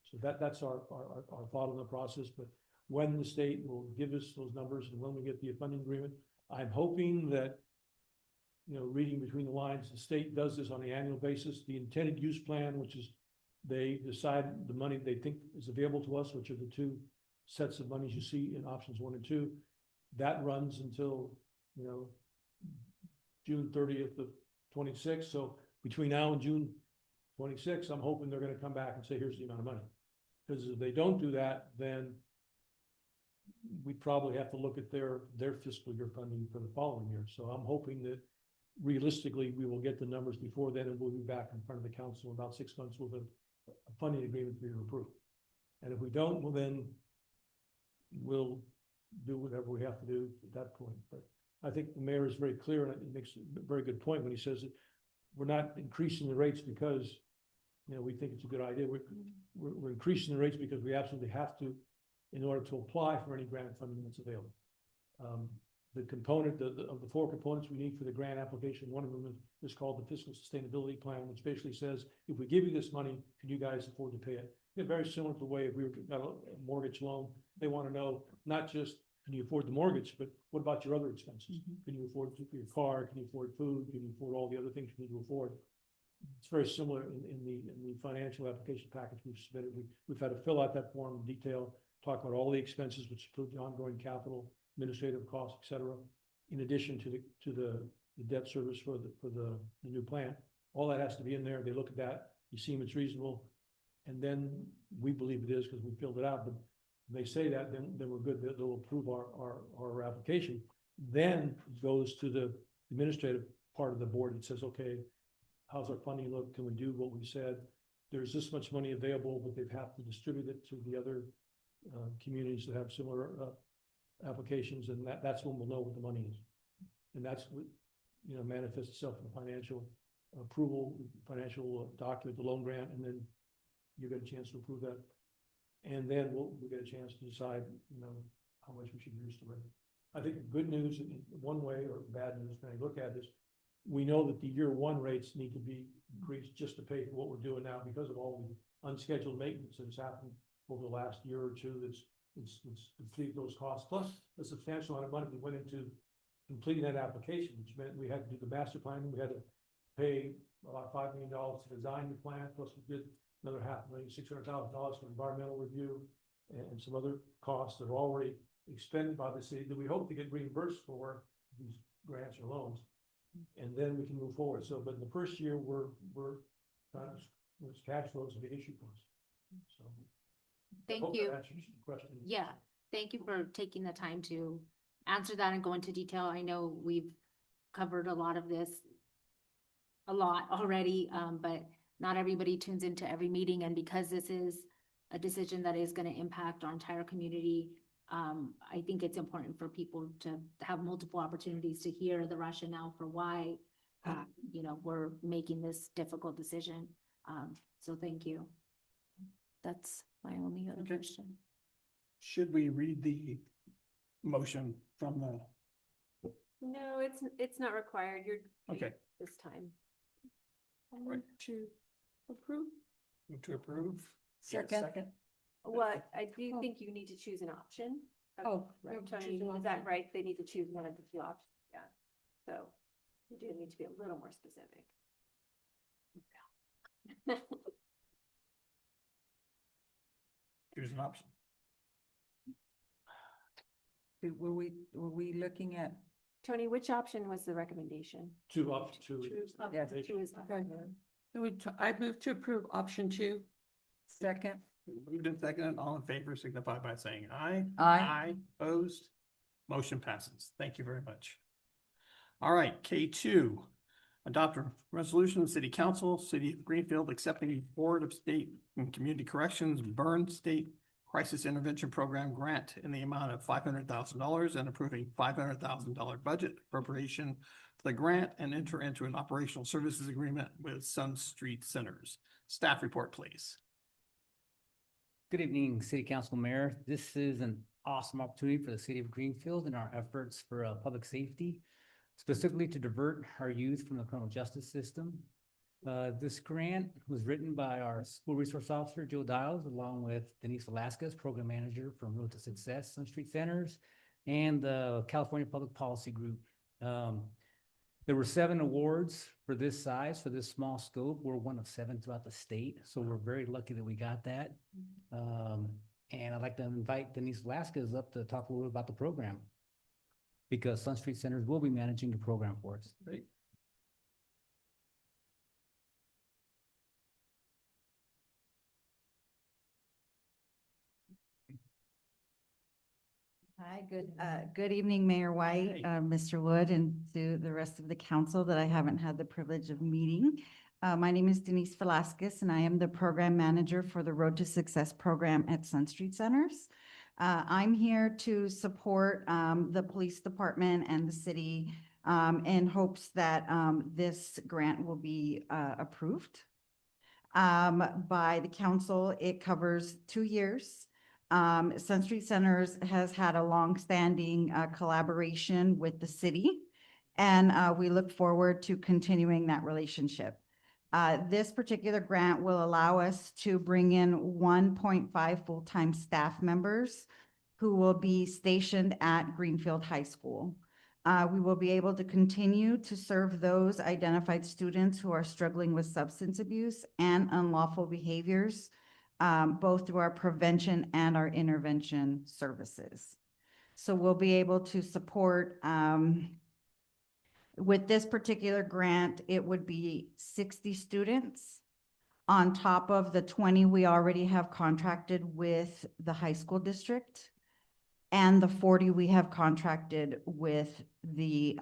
So that's our thought on the process. But when the state will give us those numbers and when we get the funding agreement, I'm hoping that, you know, reading between the lines, the state does this on an annual basis. The intended use plan, which is they decide the money they think is available to us, which are the 2 sets of monies you see in options 1 and 2, that runs until, you know, June 30th of 26. So between now and June 26, I'm hoping they're going to come back and say, here's the amount of money. Because if they don't do that, then we probably have to look at their fiscal year funding for the following year. So I'm hoping that realistically, we will get the numbers before then, and we'll be back in front of the council in about 6 months with a funding agreement for you to approve. And if we don't, well, then we'll do whatever we have to do at that point. But I think the mayor is very clear, and he makes a very good point when he says that we're not increasing the rates because, you know, we think it's a good idea. We're increasing the rates because we absolutely have to in order to apply for any grant funding that's available. The component of the 4 components we need for the grant application, one of them is called the fiscal sustainability plan, which basically says, if we give you this money, can you guys afford to pay it? It's very similar to the way if we got a mortgage loan, they want to know not just can you afford the mortgage, but what about your other expenses? Can you afford your car? Can you afford food? Can you afford all the other things you need to afford? It's very similar in the financial application package we've submitted. We've had to fill out that form in detail, talk about all the expenses, which include the ongoing capital, administrative costs, et cetera, in addition to the debt service for the new plan. All that has to be in there. They look at that, you see if it's reasonable, and then we believe it is because we filled it out. But if they say that, then we're good. They'll approve our application. Then it goes to the administrative part of the board and says, okay, how's our funding look? Can we do what we said? There's this much money available, but they'd have to distribute it to the other communities that have similar applications, and that's when we'll know what the money is. And that's what, you know, manifests itself in the financial approval, financial document, the loan grant, and then you get a chance to approve that. And then we'll get a chance to decide, you know, how much we should use the rate. I think the good news in one way, or bad news when I look at this, we know that the year 1 rates need to be increased just to pay for what we're doing now because of all the unscheduled maintenance that's happened over the last year or two. It's complete those costs, plus a substantial amount of money that went into completing that application, which meant we had to do the master planning. We had to pay about $5 million to design the plan, plus we did another $500,000, $600,000 for environmental review and some other costs that are already expended by the city that we hope to get reimbursed for these grants or loans, and then we can move forward. So, but in the first year, we're kind of cash flows will be an issue for us. So. Thank you. Question. Yeah, thank you for taking the time to answer that and go into detail. I know we've covered a lot of this already, but not everybody tunes into every meeting. And because this is a decision that is going to impact our entire community, I think it's important for people to have multiple opportunities to hear the rationale for why, you know, we're making this difficult decision. So thank you. That's my only other question. Should we read the motion from the? No, it's not required. You're Okay. this time. I want to Approve. Move to approve. Second. What, I do Oh. think you need to choose an option. Oh, we Right, have to Tony, choose an is that option. right? They need to choose one of the two options, yeah. So you do need to be a little more specific. Choose an option. Were we looking at? Tony, which option was the recommendation? Two options, two. Yes. Two is Okay. I move to approve option 2. Second. Moved and seconded. All in favor signify by saying aye. Aye. Opposed? Motion passes. Thank you very much. All right, K2. Adopt a resolution of the City Council, City of Greenfield, accepting Board of State and Community Corrections Burn State Crisis Intervention Program grant in the amount of $500,000 and approving $500,000 budget appropriation to the grant and enter into an operational services agreement with Sun Street Centers. Staff report, please. Good evening, City Council, Mayor. This is an awesome opportunity for the City of Greenfield in our efforts for public safety, specifically to divert our youth from the criminal justice system. This grant was written by our school resource officer, Joe Dials, along with Denise Velasquez, program manager from Road to Success, Sun Street Centers, and the California Public Policy Group. There were 7 awards for this size, for this small scope. We're one of 7 throughout the state, so we're very lucky that we got that. And I'd like to invite Denise Velasquez up to talk a little bit about the program, because Sun Street Centers will be managing the program for us. Great. Hi, good evening, Mayor White, Mr. Wood, and to the rest of the council that I haven't had the privilege of meeting. My name is Denise Velasquez, and I am the program manager for the Road to Success program at Sun Street Centers. I'm here to support the police department and the city in hopes that this grant will be approved by the council. It covers 2 years. Sun Street Centers has had a long-standing collaboration with the city, and we look forward to continuing that relationship. This particular grant will allow us to bring in 1.5 full-time staff members who will be stationed at Greenfield High School. We will be able to continue to serve those identified students who are struggling with substance abuse and unlawful behaviors, both through our prevention and our intervention services. So we'll be able to support, with this particular grant, it would be 60 students on top of the 20 we already have contracted with the high school district and the 40 we have contracted with the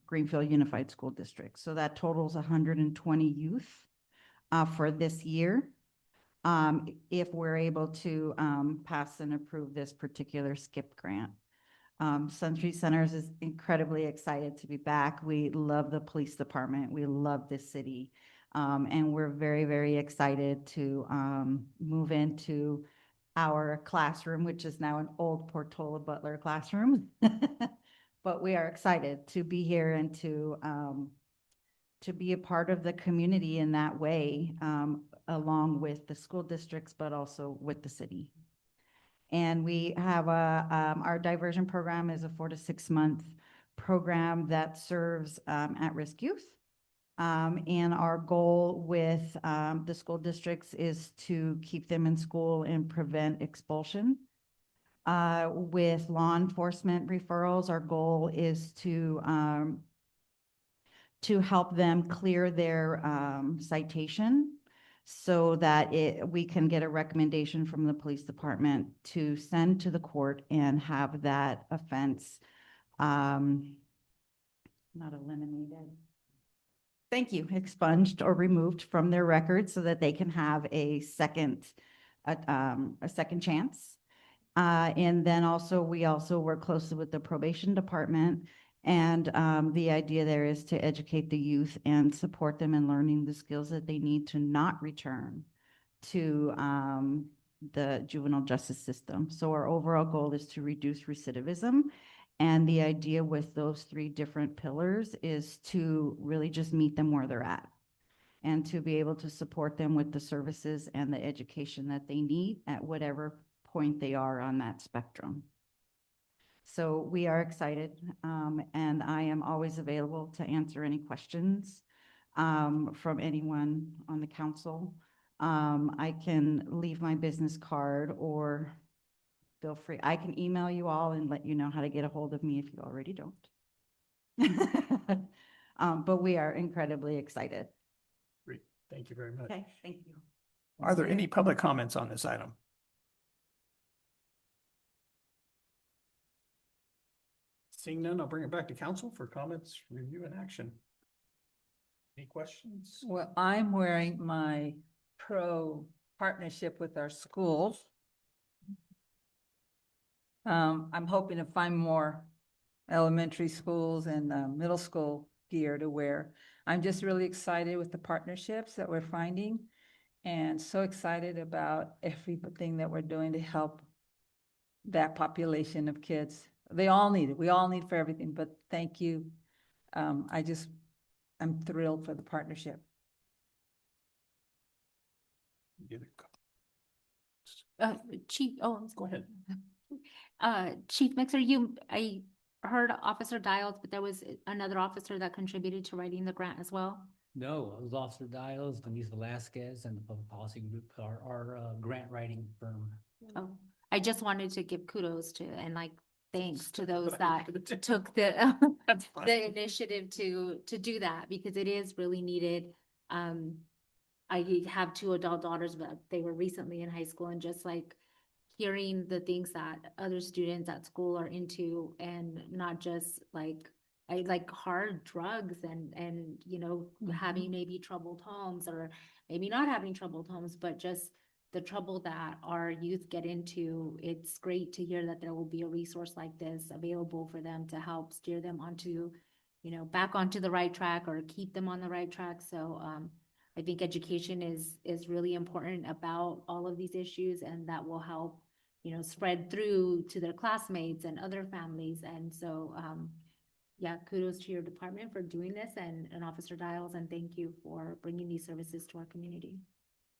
Greenfield Unified School District. So that totals 120 youth for this year. If we're able to pass and approve this particular SCIP grant. Sun Street Centers is incredibly excited to be back. We love the police department. We love this city. And we're very, very excited to move into our classroom, which is now an old Portola Butler classroom. But we are excited to be here and to be a part of the community in that way, along with the school districts, but also with the city. And we have our diversion program is a 4 to 6 month program that serves at-risk youth. And our goal with the school districts is to keep them in school and prevent expulsion. With law enforcement referrals, our goal is to help them clear their citation so that we can get a recommendation from the police department to send to the court and have that offense not eliminated. Thank you, expunged or removed from their record so that they can have a second chance. And then also, we also work closely with the probation department. And the idea there is to educate the youth and support them in learning the skills that they need to not return to the juvenile justice system. So our overall goal is to reduce recidivism. And the idea with those 3 different pillars is to really just meet them where they're at and to be able to support them with the services and the education that they need at whatever point they are on that spectrum. So we are excited, and I am always available to answer any questions from anyone on the council. I can leave my business card, or feel free, I can email you all and let you know how to get a hold of me if you already don't. But we are incredibly excited. Great. Thank you very much. Okay, thank you. Are there any public comments on this item? Seeing none, I'll bring it back to council for comments, review, and action. Any questions? Well, I'm wearing my pro partnership with our schools. I'm hoping to find more elementary schools and middle school gear to wear. I'm just really excited with the partnerships that we're finding, and so excited about everything that we're doing to help that population of kids. They all need it. We all need for everything, but thank you. I'm thrilled for the partnership. Chief, Go ahead. Chief Mixer, I heard Officer Dials, but there was another officer that contributed to writing the grant as well. No, it was Officer Dials, Denise Velasquez, and the Public Policy Group, our grant writing firm. Oh, I just wanted to give kudos to, and like, thanks to those that took the initiative to do that, because it is really needed. I have 2 adult daughters, but they were recently in high school, and just like hearing the things that other students at school are into, and not just like hard drugs and having maybe troubled homes, or maybe not having troubled homes, but just the trouble that our youth get into. It's great to hear that there will be a resource like this available for them to help steer them onto, back onto the right track, or keep them on the right track. So I think education is really important about all of these issues, and that will help, spread through to their classmates and other families. And so, yeah, kudos to your department for doing this, and Officer Dials, and thank you for bringing these services to our community.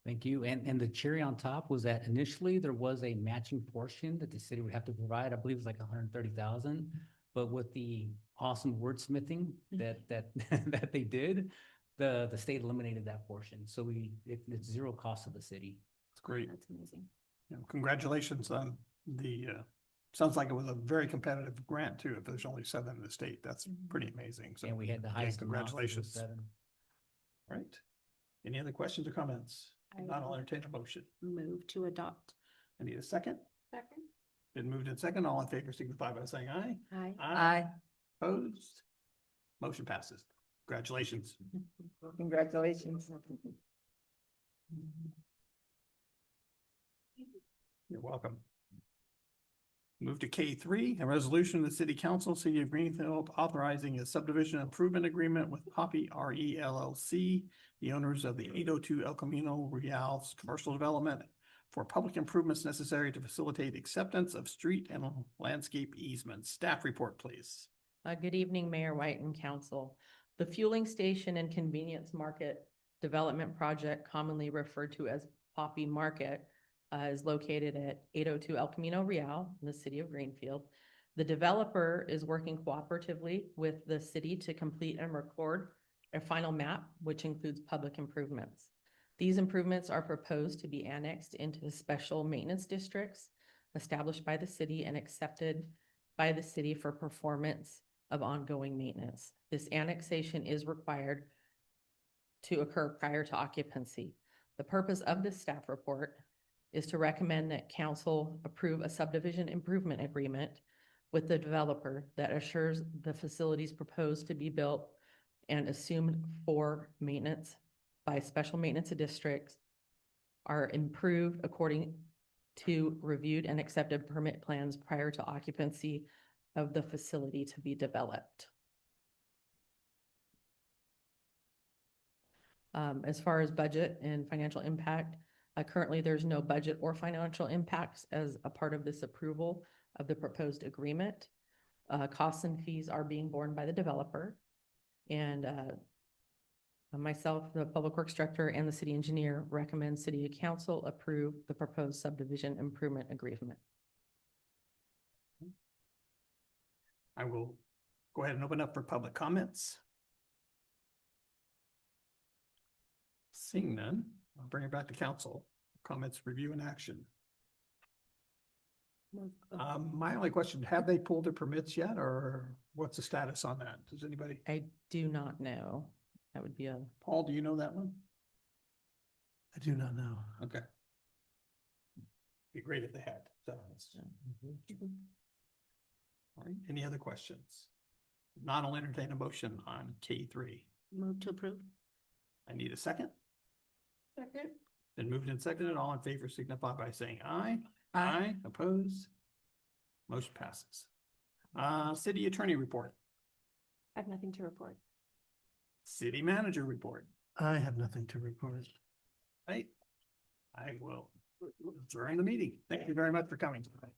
Thank you. And the cherry on top was that initially there was a matching portion that the city would have to provide. I believe it was like 130,000, but with the awesome wordsmithing that that they did, the state eliminated that portion. So it's zero cost to the city. It's great. That's amazing. Congratulations on the, sounds like it was a very competitive grant too. If there's only 7 in the state, that's pretty amazing. So, And we had the again, highest amount, so it was congratulations. 7. Right. Any other questions or comments? Not, I'll entertain a motion. Move to adopt. I need a second. Second. Been moved in second. All in favor signify by saying aye. Aye. Aye. Opposed? Motion passes. Congratulations. Congratulations. You're welcome. Move to K3, a resolution of the City Council, City of Greenfield, authorizing a subdivision improvement agreement with Poppy RE LLC, the owners of the 802 El Camino Reals commercial development, for public improvements necessary to facilitate acceptance of street and landscape easements. Staff report, please. Good evening, Mayor White and Council. The fueling station and convenience market development project, commonly referred to as Poppy Market, is located at 802 El Camino Real in the city of Greenfield. The developer is working cooperatively with the city to complete and record a final map, which includes public improvements. These improvements are proposed to be annexed into special maintenance districts established by the city and accepted by the city for performance of ongoing maintenance. This annexation is required to occur prior to occupancy. The purpose of this staff report is to recommend that council approve a subdivision improvement agreement with the developer that assures the facilities proposed to be built and assumed for maintenance by special maintenance districts are improved according to reviewed and accepted permit plans prior to occupancy of the facility to be developed. As far as budget and financial impact, currently there's no budget or financial impacts as a part of this approval of the proposed agreement. Costs and fees are being borne by the developer, and Myself, the Public Works Director, and the City Engineer recommend City Council approve the proposed subdivision improvement agreement. I will go ahead and open up for public comments. Seeing none, I'll bring it back to council. Comments, review, and action. My only question, have they pulled their permits yet, or what's the status on that? Does anybody? I do not know. That would be a, Paul, do you know that one? I do not know. Okay. Be great if they had. So, all right, any other questions? Not, I'll entertain a motion on K3. Move to approve. I need a second. Second. Then moved and seconded. All in favor signify by saying aye. Aye. Opposed? Motion passes. City Attorney report. I have nothing to report. City Manager report. I have nothing to report. Right. I will adjourn the meeting. Thank you very much for coming tonight.